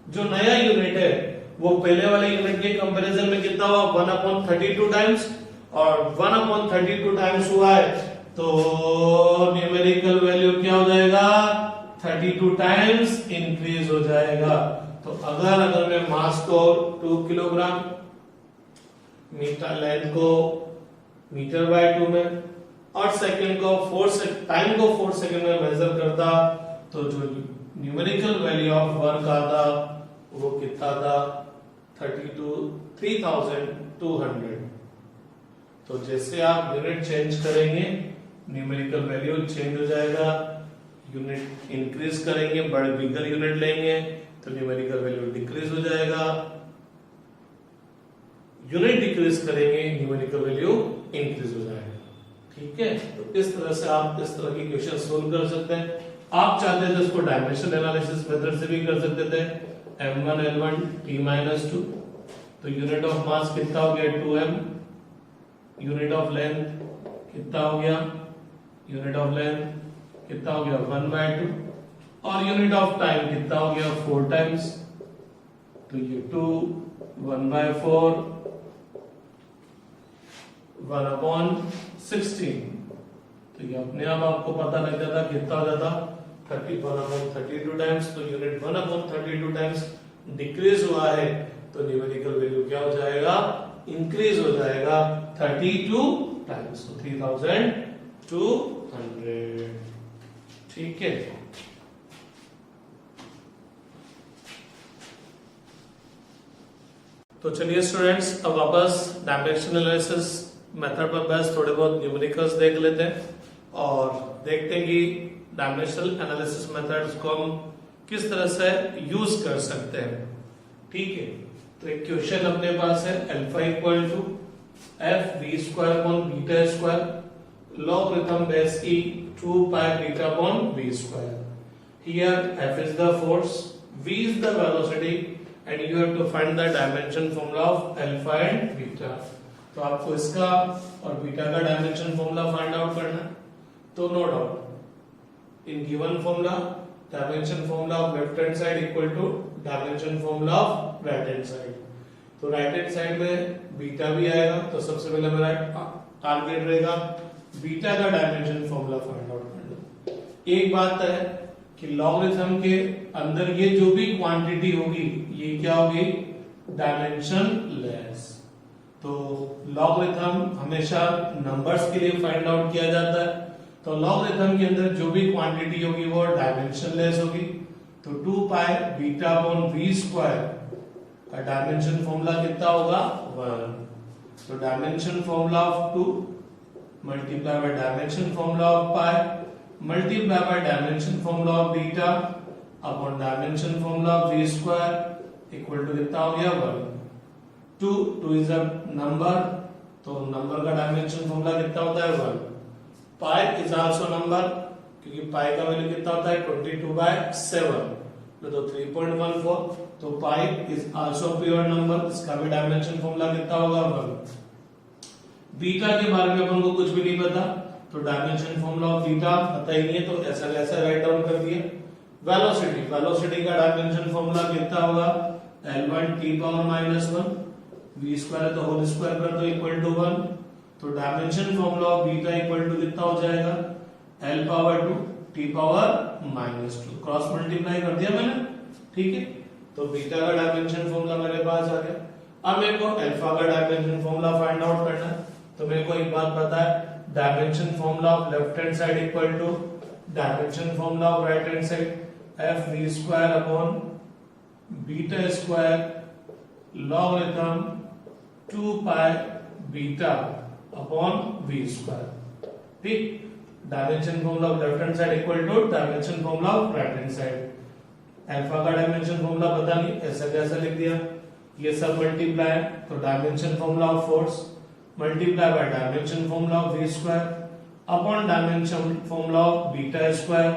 जो नया यूनिट है, वो पहले वाले यूनिट के कंपैरिजन में कितना हुआ? 1/32 टाइम्स, और 1/32 टाइम्स हुआ है तो न्यूमेरिकल वैल्यू क्या हो जाएगा? 32 टाइम्स इंक्रीज हो जाएगा। तो अगर मैं मास को 2 किलोग्राम, मीटर लेंथ को मीटर बाय 2 में, और सेकंड को 4 सेकंड में मेजर करता, तो जो न्यूमेरिकल वैल्यू ऑफ वर्क आता वो कितना था? 3200। तो जैसे आप यूनिट चेंज करेंगे न्यूमेरिकल वैल्यू चेंज हो जाएगा। यूनिट इंक्रीज करेंगे, बड़े बिगर यूनिट लेंगे तो न्यूमेरिकल वैल्यू डिक्रीज हो जाएगा। यूनिट डिक्रीज करेंगे न्यूमेरिकल वैल्यू इंक्रीज हो जाएगा। ठीक है, तो इस तरह से आप इस तरह की क्वेश्चन सोल्व कर सकते हैं। आप चाहते थे इसको डायमेंशन एनालिसिस मेथड से भी कर सकते थे, m1 l1 t-2, तो यूनिट ऑफ मास कितना हो गया? 2m, यूनिट ऑफ लेंथ कितना हो गया? यूनिट ऑफ लेंथ कितना हो गया? 1/2, और यूनिट ऑफ टाइम कितना हो गया? 4 टाइम्स, तो ये 2 1/4 1/16, तो ये अपने आप आपको पता लग जाता कितना हो जाता? 31/32 टाइम्स। तो यूनिट 1/32 टाइम्स डिक्रीज हुआ है तो न्यूमेरिकल वैल्यू क्या हो जाएगा? इंक्रीज हो जाएगा 32 टाइम्स, तो 3200। ठीक है, तो चलिए स्टूडेंट्स अब वापस डायमेंशन एनालिसिस मेथड पर बस थोड़े बहुत न्यूमेरिकल्स देख लेते हैं और देखते हैं कि डायमेंशनल एनालिसिस मेथड्स को हम किस तरह से यूज कर सकते हैं। ठीक है, तो एक क्वेश्चन अपने पास है alpha equal to f v square upon beta square logarithm base e 2 pi beta upon we square. Here f is the force, v is the velocity and you have to find the dimension formula of alpha and beta. तो आपको इसका और beta का dimension formula find out करना है। तो no doubt in given formula dimension formula of left hand side equal to dimension formula of right hand side. तो right hand side में बीटा भी आएगा, तो सबसे पहले मेरा टारगेट रहेगा बीटा का डायमेंशन फॉर्मूला फाइंड आउट करना। एक बात है कि लॉगरिथम के अंदर ये जो भी क्वांटिटी होगी ये क्या होगी? Dimension less. तो लॉगरिथम हमेशा नंबर्स के लिए फाइंड आउट किया जाता है, तो लॉगरिथम के अंदर जो भी क्वांटिटी होगी वो डायमेंशन लेस होगी। तो 2 pi beta upon we square का डायमेंशन फॉर्मूला कितना होगा? 1। तो dimension formula of 2 multiply by dimension formula of pi multiply by dimension formula of beta upon dimension formula of V square equal to कितना हो गया? 1। 2 is a number, तो number का dimension formula कितना होता है? 1। पाई इज आल्सो नंबर, क्योंकि पाई का वैल्यू कितना होता है 22/7, तो 3.14, तो pi is also pure number, इसका भी डायमेंशन फॉर्मूला कितना होगा 1। बीटा के बारे में अपन को कुछ भी नहीं पता, तो डायमेंशन फॉर्मूला ऑफ बीटा पता ही नहीं है, तो ऐसा कैसा राइट डाउन कर दिया। वेलोसिटी का डायमेंशन फॉर्मूला कितना होगा L1 t power -1 v square तो होल स्क्वायर कर दो इक्वल टू 1, तो dimension formula of beta equal to कितना हो जाएगा L power 2 t power -2, cross multiply कर दिया मैंने, ठीक है। तो बीटा का डायमेंशन फॉर्मूला मेरे पास आ गया। अब मेरे को अल्फा का डायमेंशन फॉर्मूला फाइंड आउट करना है, तो मेरे को एक बात पता है, dimension formula of left hand side equal to dimension formula of right hand side f v square upon beta square logarithm 2 pi beta upon v square, ठीक। Dimension formula of left hand side equal to dimension formula of right hand side. Alpha का dimension formula पता नहीं, ऐसा कैसा लिख दिया, ये सब मल्टीप्लाई, तो dimension formula of force multiply by dimension formula of v square upon dimension formula of beta square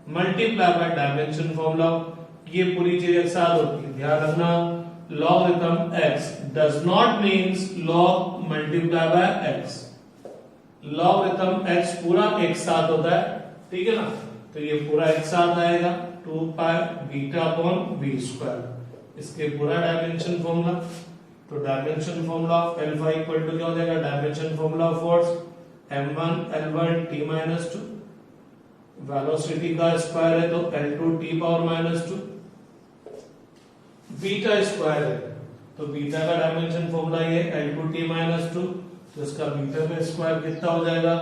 multiply by dimension formula, ये पूरी चीज एक साथ होती है, ध्यान रखना। Logarithm x does not means log multiply by x, logarithm x पूरा एक साथ होता है, ठीक है ना, तो ये पूरा एक साथ आएगा 2 pi beta upon v square, इसके पूरा डायमेंशन फॉर्मूला, तो dimension formula of alpha equal to क्या हो जाएगा dimension formula of force m1 L1 t -2, velocity का स्क्वायर है तो L2 t power -2, beta square है तो बीटा का डायमेंशन फॉर्मूला ये L2 t -2, तो इसका बीटा का स्क्वायर कितना हो जाएगा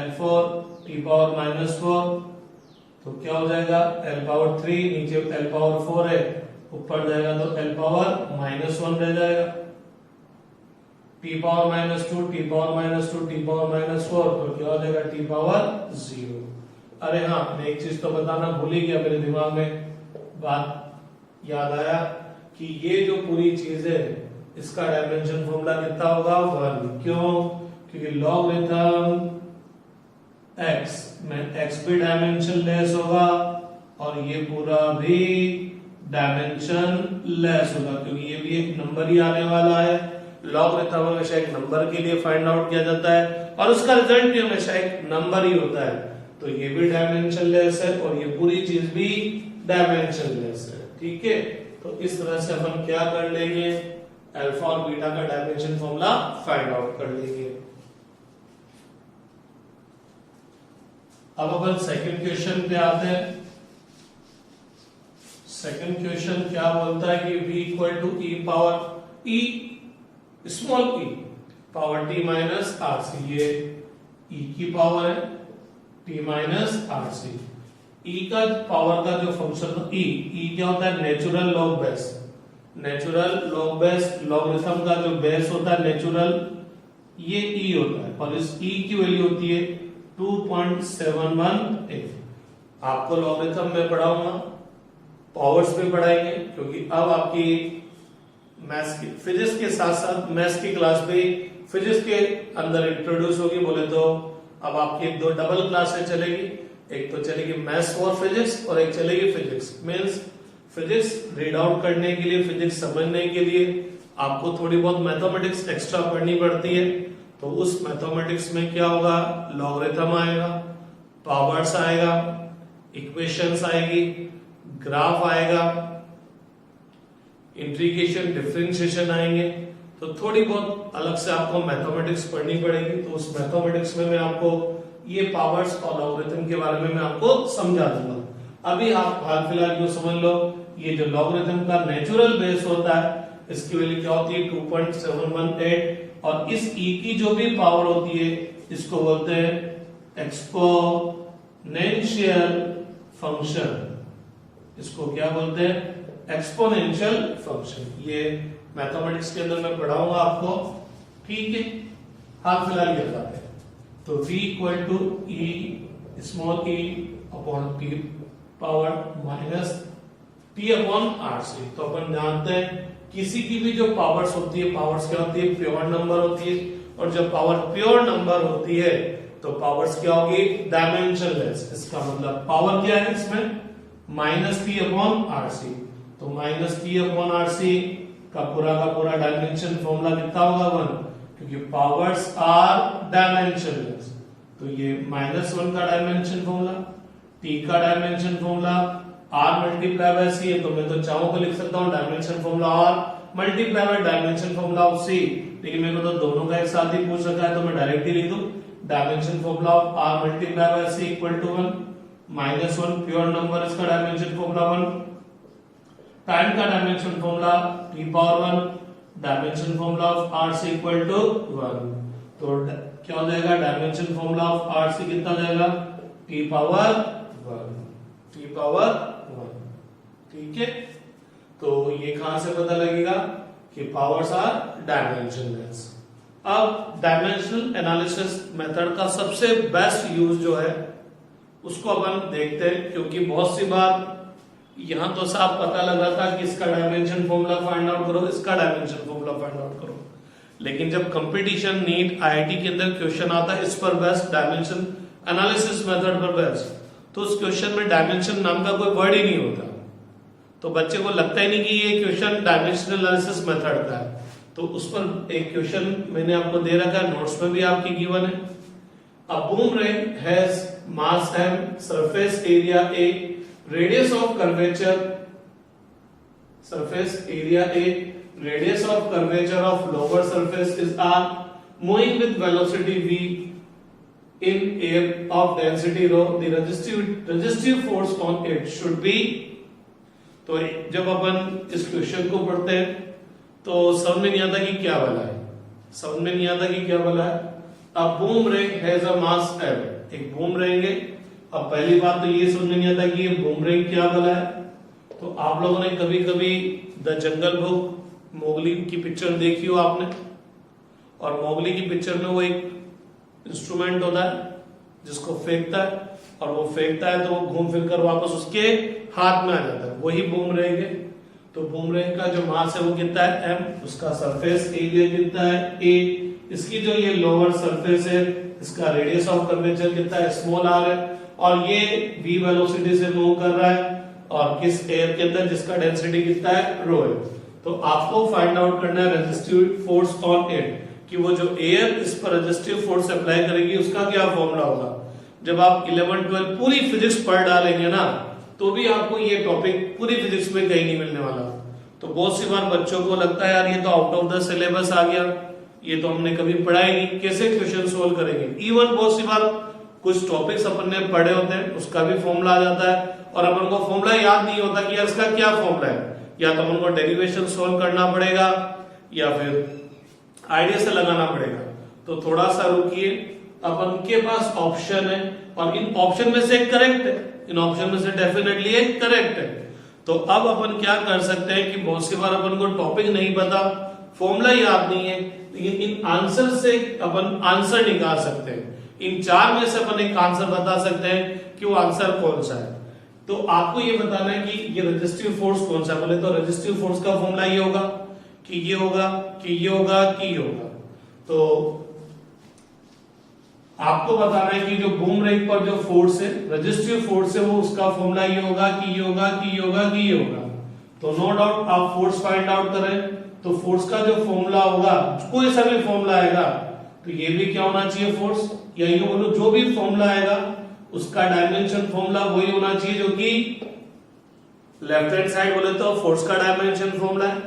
L4 t पावर -4, तो क्या हो जाएगा L पावर 3, नीचे L पावर 4 है, ऊपर जाएगा तो L पावर -1 रह जाएगा, t power -2 t power -2 t power -4, तो क्या हो जाएगा t पावर 0। अरे हाँ, मैं एक चीज तो बताना भूल ही गया, मेरे दिमाग में बात याद आया कि ये जो पूरी चीज है इसका डायमेंशन फॉर्मूला कितना होगा 1, क्यों, क्योंकि लॉगरिथम x में x भी डायमेंशन लेस होगा और ये पूरा भी डायमेंशन लेस होगा, क्योंकि ये भी एक नंबर ही आने वाला है। लॉगरिथम हमेशा एक नंबर के लिए फाइंड आउट किया जाता है और उसका रिजल्ट भी हमेशा एक नंबर ही होता है, तो ये भी डायमेंशन लेस है और ये पूरी चीज भी डायमेंशन लेस है, ठीक है। तो इस तरह से अपन क्या कर लेंगे, अल्फा और बीटा का डायमेंशन फॉर्मूला फाइंड आउट कर लेंगे। अब अपन सेकंड क्वेश्चन पे आते हैं। सेकंड क्वेश्चन क्या बोलता है कि v equal to e power e small e power t minus rc, ये e की पावर है t माइनस rc, e का पावर का जो फंक्शन e क्या होता है natural log base, natural log base, logarithm का जो बेस होता है नेचुरल, ये e होता है और इस e की वैल्यू होती है 2.718। आपको लॉगरिथम में पढ़ाऊंगा, पावर्स पे पढ़ाएंगे, क्योंकि अब आपकी मैथ्स की फिजिक्स के साथ साथ मैथ्स की क्लास भी फिजिक्स के अंदर इंट्रोड्यूस होगी। बोले तो अब आपकी दो डबल क्लासें चलेगी, एक तो चलेगी मैथ्स और फिजिक्स और एक चलेगी physics means physics read out करने के लिए, फिजिक्स समझने के लिए आपको थोड़ी बहुत मैथमेटिक्स एक्स्ट्रा पढ़नी पड़ती है। तो उस मैथमेटिक्स में क्या होगा, लॉगरिथम आएगा, पावर्स आएगा, इक्वेशंस आएगी, ग्राफ आएगा, इंटीग्रेशन डिफरेंशिएशन आएंगे। तो थोड़ी बहुत अलग से आपको मैथमेटिक्स पढ़नी पड़ेगी। तो उस मैथमेटिक्स में मैं आपको ये पावर्स और लॉगरिथम के बारे में मैं आपको समझा दूंगा। अभी आप हाल फिलहाल को समझ लो, ये जो लॉगरिथम का नेचुरल बेस होता है इसकी वैल्यू क्या होती है 2.718 और इस e की जो भी पावर होती है इसको बोलते हैं एक्सपोनेंशियल फंक्शन। इसको क्या बोलते हैं, एक्सपोनेंशियल फंक्शन। ये मैथमेटिक्स के अंदर मैं पढ़ाऊंगा आपको, ठीक है। हाल फिलहाल ये बताते हैं। तो v equal to e small e upon t power minus t upon rc। तो अपन जानते हैं किसी की भी जो पावर्स होती है, पावर्स क्या होती है, प्योर नंबर होती है, और जब पावर प्योर नंबर होती है तो पावर्स क्या होगी, डायमेंशनलेस। इसका मतलब पावर क्या है इसमें, माइनस पी अपॉन आरसी। तो माइनस पी अपॉन आरसी का पूरा डायमेंशन फॉर्मूला कितना होगा, 1, क्योंकि पावर्स आर डायमेंशनलेस। तो ये -1 का डायमेंशन फॉर्मूला, टी का dimension formula R multiply by C है। तो मैं तो चाहूं तो लिख सकता हूं dimension formula R multiply by dimension formula of C, लेकिन मेरे को तो दोनों का एक साथ ही पूछ रखा है तो मैं डायरेक्ट ही लिख दूं dimension formula of R multiply by C equal to 1, -1 pure number, इसका डायमेंशन फॉर्मूला 1, टाइम का dimension formula T power 1, dimension formula of R C equal to 1। तो क्या हो जाएगा, dimension formula of R C कितना हो जाएगा, टी पावर 1, टी पावर 1। ठीक है, तो ये कहां से पता लगेगा कि पावर्स आर डायमेंशनलेस। अब डायमेंशनल एनालिसिस मेथड का सबसे बेस्ट यूज जो है उसको अपन देखते हैं, क्योंकि बहुत सी बार यहां तो साफ पता लग रहा था कि इसका डायमेंशन फॉर्मूला फाइंड आउट करो, इसका डायमेंशन फॉर्मूला फाइंड आउट करो, लेकिन जब कंपटीशन नीट आईआईटी के अंदर क्वेश्चन आता है इस पर बेस्ट, डायमेंशन एनालिसिस मेथड पर बेस्ट, तो उस क्वेश्चन में डायमेंशन नाम का कोई वर्ड ही नहीं होता, तो बच्चे को लगता ही नहीं कि ये क्वेश्चन डायमेंशनल एनालिसिस मेथड का है। तो उस पर एक क्वेश्चन मैंने आपको दे रखा है, नोट्स में भी आपकी गिवन है। A boom ring has mass m, surface area a, radius of curvature, surface area a, radius of curvature of lower surface is r, moving with velocity v in air of density rho, the resistive force on it should be। तो जब अपन इस question को पढ़ते हैं तो समझ में नहीं आता कि क्या बोला है, समझ में नहीं आता कि क्या बोला है। अब boom ring has a mass m, एक बूम रिंग है। अब पहली बात तो ये समझ में नहीं आता कि ये बूम रिंग क्या बोला है। तो आप लोगों ने कभी कभी द जंगल बुक मोगली की पिक्चर देखी हो आपने, और मोगली की पिक्चर में वो एक इंस्ट्रूमेंट होता है जिसको फेंकता है, और वो फेंकता है तो वो घूम फिर कर वापस उसके हाथ में आ जाता है, वही बूम रिंग है। तो बूम रिंग का जो मास है वो कितना है m, उसका सरफेस एरिया कितना है a, इसकी जो ये लोअर सरफेस है इसका रेडियस ऑफ कर्वेचर कितना है स्मॉल r है, और ये v वेलोसिटी से मूव कर रहा है, और किस एयर के अंदर जिसका डेंसिटी कितना है रो है। तो आपको फाइंड आउट करना है रेजिस्टिव फोर्स ऑन इट, कि वो जो एयर इस पर रेजिस्टिव फोर्स अप्लाई करेगी उसका क्या फॉर्मूला होगा। जब आप 11-12 पूरी फिजिक्स पढ़ डालेंगे ना तो भी आपको ये टॉपिक पूरी फिजिक्स में कहीं नहीं मिलने वाला। तो बहुत सी बार बच्चों को लगता है यार ये तो आउट ऑफ द सिलेबस आ गया, ये तो हमने कभी पढ़ा ही नहीं, कैसे क्वेश्चन सोल्व करेंगे। इवन बहुत सी बार कुछ टॉपिक्स अपन ने पढ़े होते हैं उसका भी फॉर्मूला आ जाता है, और अपन को फॉर्मूला याद नहीं होता कि यार इसका क्या फॉर्मूला है, या तो अपन को डेरिवेशन सोल्व करना पड़ेगा या फिर आइडिया से लगाना पड़ेगा। तो थोड़ा सा रुकिए, अपन के पास ऑप्शन है और इन ऑप्शन में से एक करेक्ट है, इन ऑप्शन में से डेफिनेटली एक करेक्ट है। तो अब अपन क्या कर सकते हैं कि बहुत सी बार अपन को टॉपिक नहीं पता, फॉर्मूला याद नहीं है, लेकिन इन आंसर से अपन आंसर निकाल सकते हैं। इन चार में से अपन एक आंसर बता सकते हैं कि वो आंसर कौन सा है। तो आपको ये बताना है कि ये रेजिस्टिव फोर्स कौन सा है। बोले तो रेजिस्टिव फोर्स का फॉर्मूला ये होगा कि ये होगा कि ये होगा कि ये होगा। तो आपको बताना है कि जो बूम रिंग पर जो फोर्स है रेजिस्टिव फोर्स है वो उसका फॉर्मूला ये होगा कि ये होगा कि ये होगा कि ये होगा। तो नो डाउट आप फोर्स फाइंड आउट करें तो फोर्स का जो फॉर्मूला होगा, कोई सा भी फॉर्मूला आएगा तो ये भी क्या होना चाहिए फोर्स, या ये बोलो जो भी फॉर्मूला आएगा उसका डायमेंशन फॉर्मूला वही होना चाहिए जो कि लेफ्ट हैंड साइड बोले तो फोर्स का डायमेंशन फॉर्मूला है।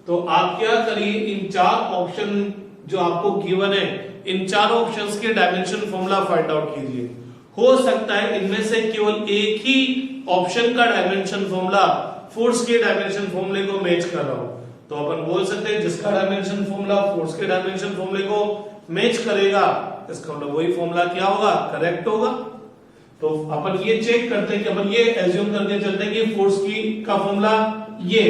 तो आप क्या करिए, इन चार ऑप्शन जो आपको गिवन है इन चार ऑप्शंस के डायमेंशन फॉर्मूला फाइंड आउट कीजिए। हो सकता है इनमें से केवल एक ही ऑप्शन का डायमेंशन फॉर्मूला फोर्स के डायमेंशन फॉर्मूले को मैच कर रहा हो, तो अपन बोल सकते हैं जिसका डायमेंशन फॉर्मूला फोर्स के डायमेंशन फॉर्मूले को मैच करेगा इसका मतलब वही फॉर्मूला क्या होगा, करेक्ट होगा। तो अपन ये चेक करते हैं कि अपन ये एज्यूम करके चलते हैं कि फोर्स की का फॉर्मूला ये,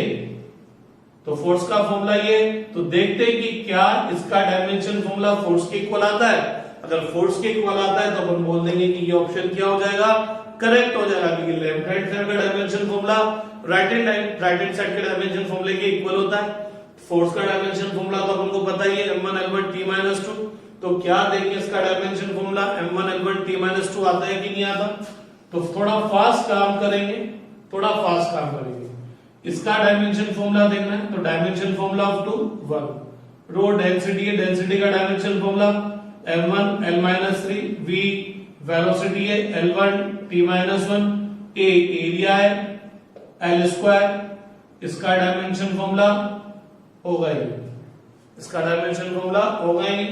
तो फोर्स का फॉर्मूला ये, तो देखते हैं कि क्या इसका डायमेंशन फॉर्मूला फोर्स के इक्वल आता है। अगर फोर्स के इक्वल आता है तो अपन बोल देंगे कि ये ऑप्शन क्या हो जाएगा, करेक्ट हो जाएगा, क्योंकि लेफ्ट हैंड साइड का dimension formula right hand side के डायमेंशन फॉर्मूले के इक्वल होता है। फोर्स का डायमेंशन फॉर्मूला तो अपन को पता ही है m1 L1 T-2, तो क्या देखिए इसका dimension formula m1 l1 t-2 आता है कि नहीं आता? तो थोड़ा फास्ट काम करेंगे, थोड़ा फास्ट काम करेंगे। इसका डायमेंशन फॉर्मूला देखना है, तो dimension formula of 2 1 rho density है, डेंसिटी का dimension formula m1 l-3 v velocity है l1 t-1 a एरिया है l स्क्वायर, इसका डायमेंशन फॉर्मूला होगा ही, इसका डायमेंशन फॉर्मूला होगा ही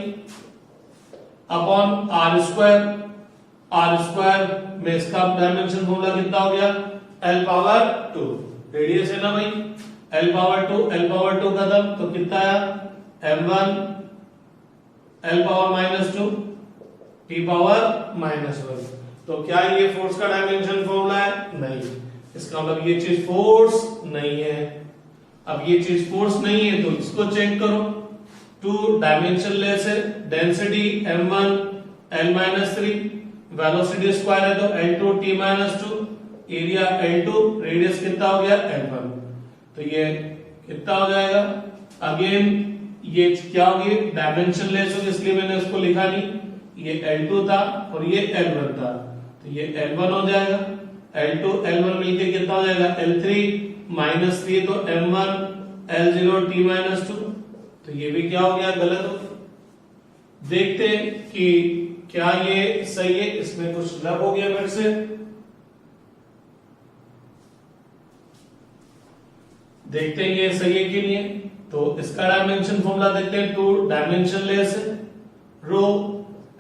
अपॉन r स्क्वायर में इसका डायमेंशन फॉर्मूला कितना हो गया l पावर 2, रेडियस है ना भाई, l पावर 2 खत्म, तो कितना आया m1 l power -2 t power -1। तो क्या ये फोर्स का डायमेंशन फॉर्मूला है? नहीं, इसका मतलब ये चीज फोर्स नहीं है। अब ये चीज फोर्स नहीं है तो इसको चेक करो, 2 डायमेंशन लेस है, density m1 l-3, velocity square है तो l2 t-2, area l2, radius कितना हो गया l1, तो ये कितना हो जाएगा? अगेन ये क्या होगी, डायमेंशन लेस होगी इसलिए मैंने उसको लिखा नहीं, ये l2 था और ये l1 था, तो ये l1 हो जाएगा, l2 l1 मिलके कितना हो जाएगा l3 -3, तो m1 l0 t-2, तो ये भी क्या हो गया, गलत हो गया। देखते हैं कि क्या ये सही है, इसमें कुछ लब हो गया फिर से, देखते हैं ये सही है कि नहीं है। तो इसका डायमेंशन फॉर्मूला देखते हैं, 2 डायमेंशन लेस है, रो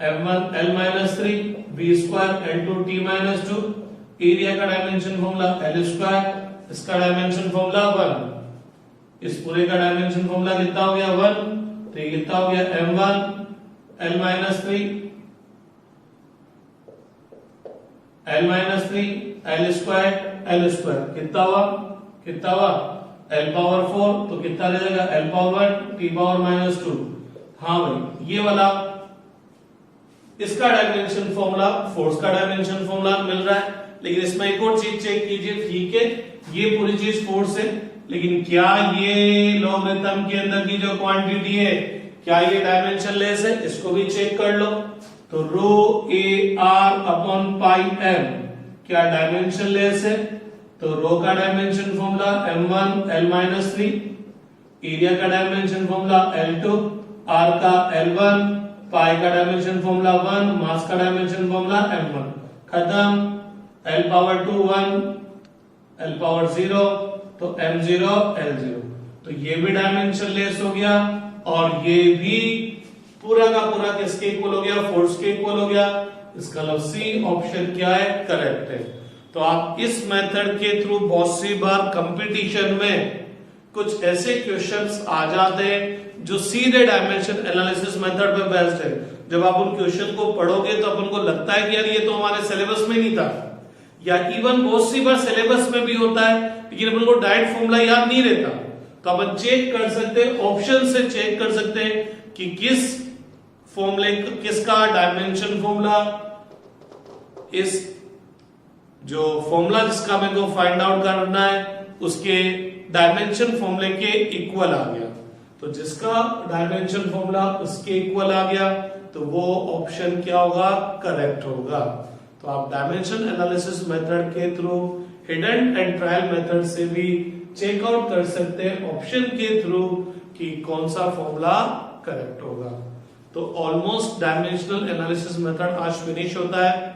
m1 l-3 v square l2 t-2, area का डायमेंशन फॉर्मूला l स्क्वायर, इसका डायमेंशन फॉर्मूला 1, इस पूरे का डायमेंशन फॉर्मूला कितना हो गया 1, तो ये कितना हो गया m1 l-3 l स्क्वायर कितना हुआ l पावर 4, तो कितना रह जाएगा l पावर 1 t पावर -2। हाँ भाई ये वाला इसका डायमेंशन फॉर्मूला फोर्स का डायमेंशन फॉर्मूला मिल रहा है, लेकिन इसमें एक और चीज चेक कीजिए, ठीक है ये पूरी चीज फोर्स है, लेकिन क्या ये लॉगरिथम के अंदर की जो क्वांटिटी है क्या ये डायमेंशन लेस है? इसको भी चेक कर लो, तो rho A R upon pi M क्या डायमेंशन लेस है? तो रो का dimension formula m1 l-3, area का डायमेंशन फॉर्मूला l2, r का l1, पाई का डायमेंशन फॉर्मूला 1, मास का डायमेंशन फॉर्मूला m1, खत्म। l पावर 2 1, l पावर 0, तो m0 l0, तो ये भी डायमेंशन लेस हो गया और ये भी पूरा का पूरा किसके इक्वल हो गया, फोर्स के इक्वल हो गया। इसका मतलब सी ऑप्शन क्या है, करेक्ट है। तो आप इस मेथड के थ्रू बहुत सी बार कंपटीशन में कुछ ऐसे क्वेश्चंस आ जाते हैं जो सीधे डायमेंशन एनालिसिस मेथड पे बेस्ड है। जब आप उन क्वेश्चन को पढ़ोगे तो अपन को लगता है कि यार ये तो हमारे सिलेबस में नहीं था, या इवन बहुत सी बार सिलेबस में भी होता है लेकिन अपन को डायरेक्ट फॉर्मूला याद नहीं रहता, तो अपन चेक कर सकते हैं, ऑप्शन से चेक कर सकते हैं कि किस फॉर्मूले किसका डायमेंशन फॉर्मूला, इस जो फॉर्मूला जिसका मेरे को फाइंड आउट करना है उसके डायमेंशन फॉर्मूले के इक्वल आ गया, तो जिसका डायमेंशन फॉर्मूला उसके इक्वल आ गया तो वो ऑप्शन क्या होगा, करेक्ट होगा। तो आप डायमेंशन एनालिसिस मेथड के through hidden and trial method से भी चेक आउट कर सकते हैं ऑप्शन के थ्रू कि कौन सा फॉर्मूला करेक्ट होगा। तो ऑलमोस्ट डायमेंशनल एनालिसिस मेथड आज फिनिश होता है।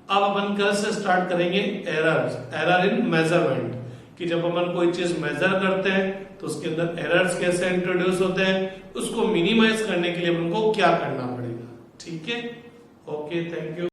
अब अपन कल से स्टार्ट करेंगे एरर इन मेजरमेंट, कि जब अपन कोई चीज मेजर करते हैं तो उसके अंदर एरर्स कैसे इंट्रोड्यूस होते हैं, उसको मिनिमाइज करने के लिए अपन को क्या करना पड़ेगा। ठीक है, ओके, थैंक यू।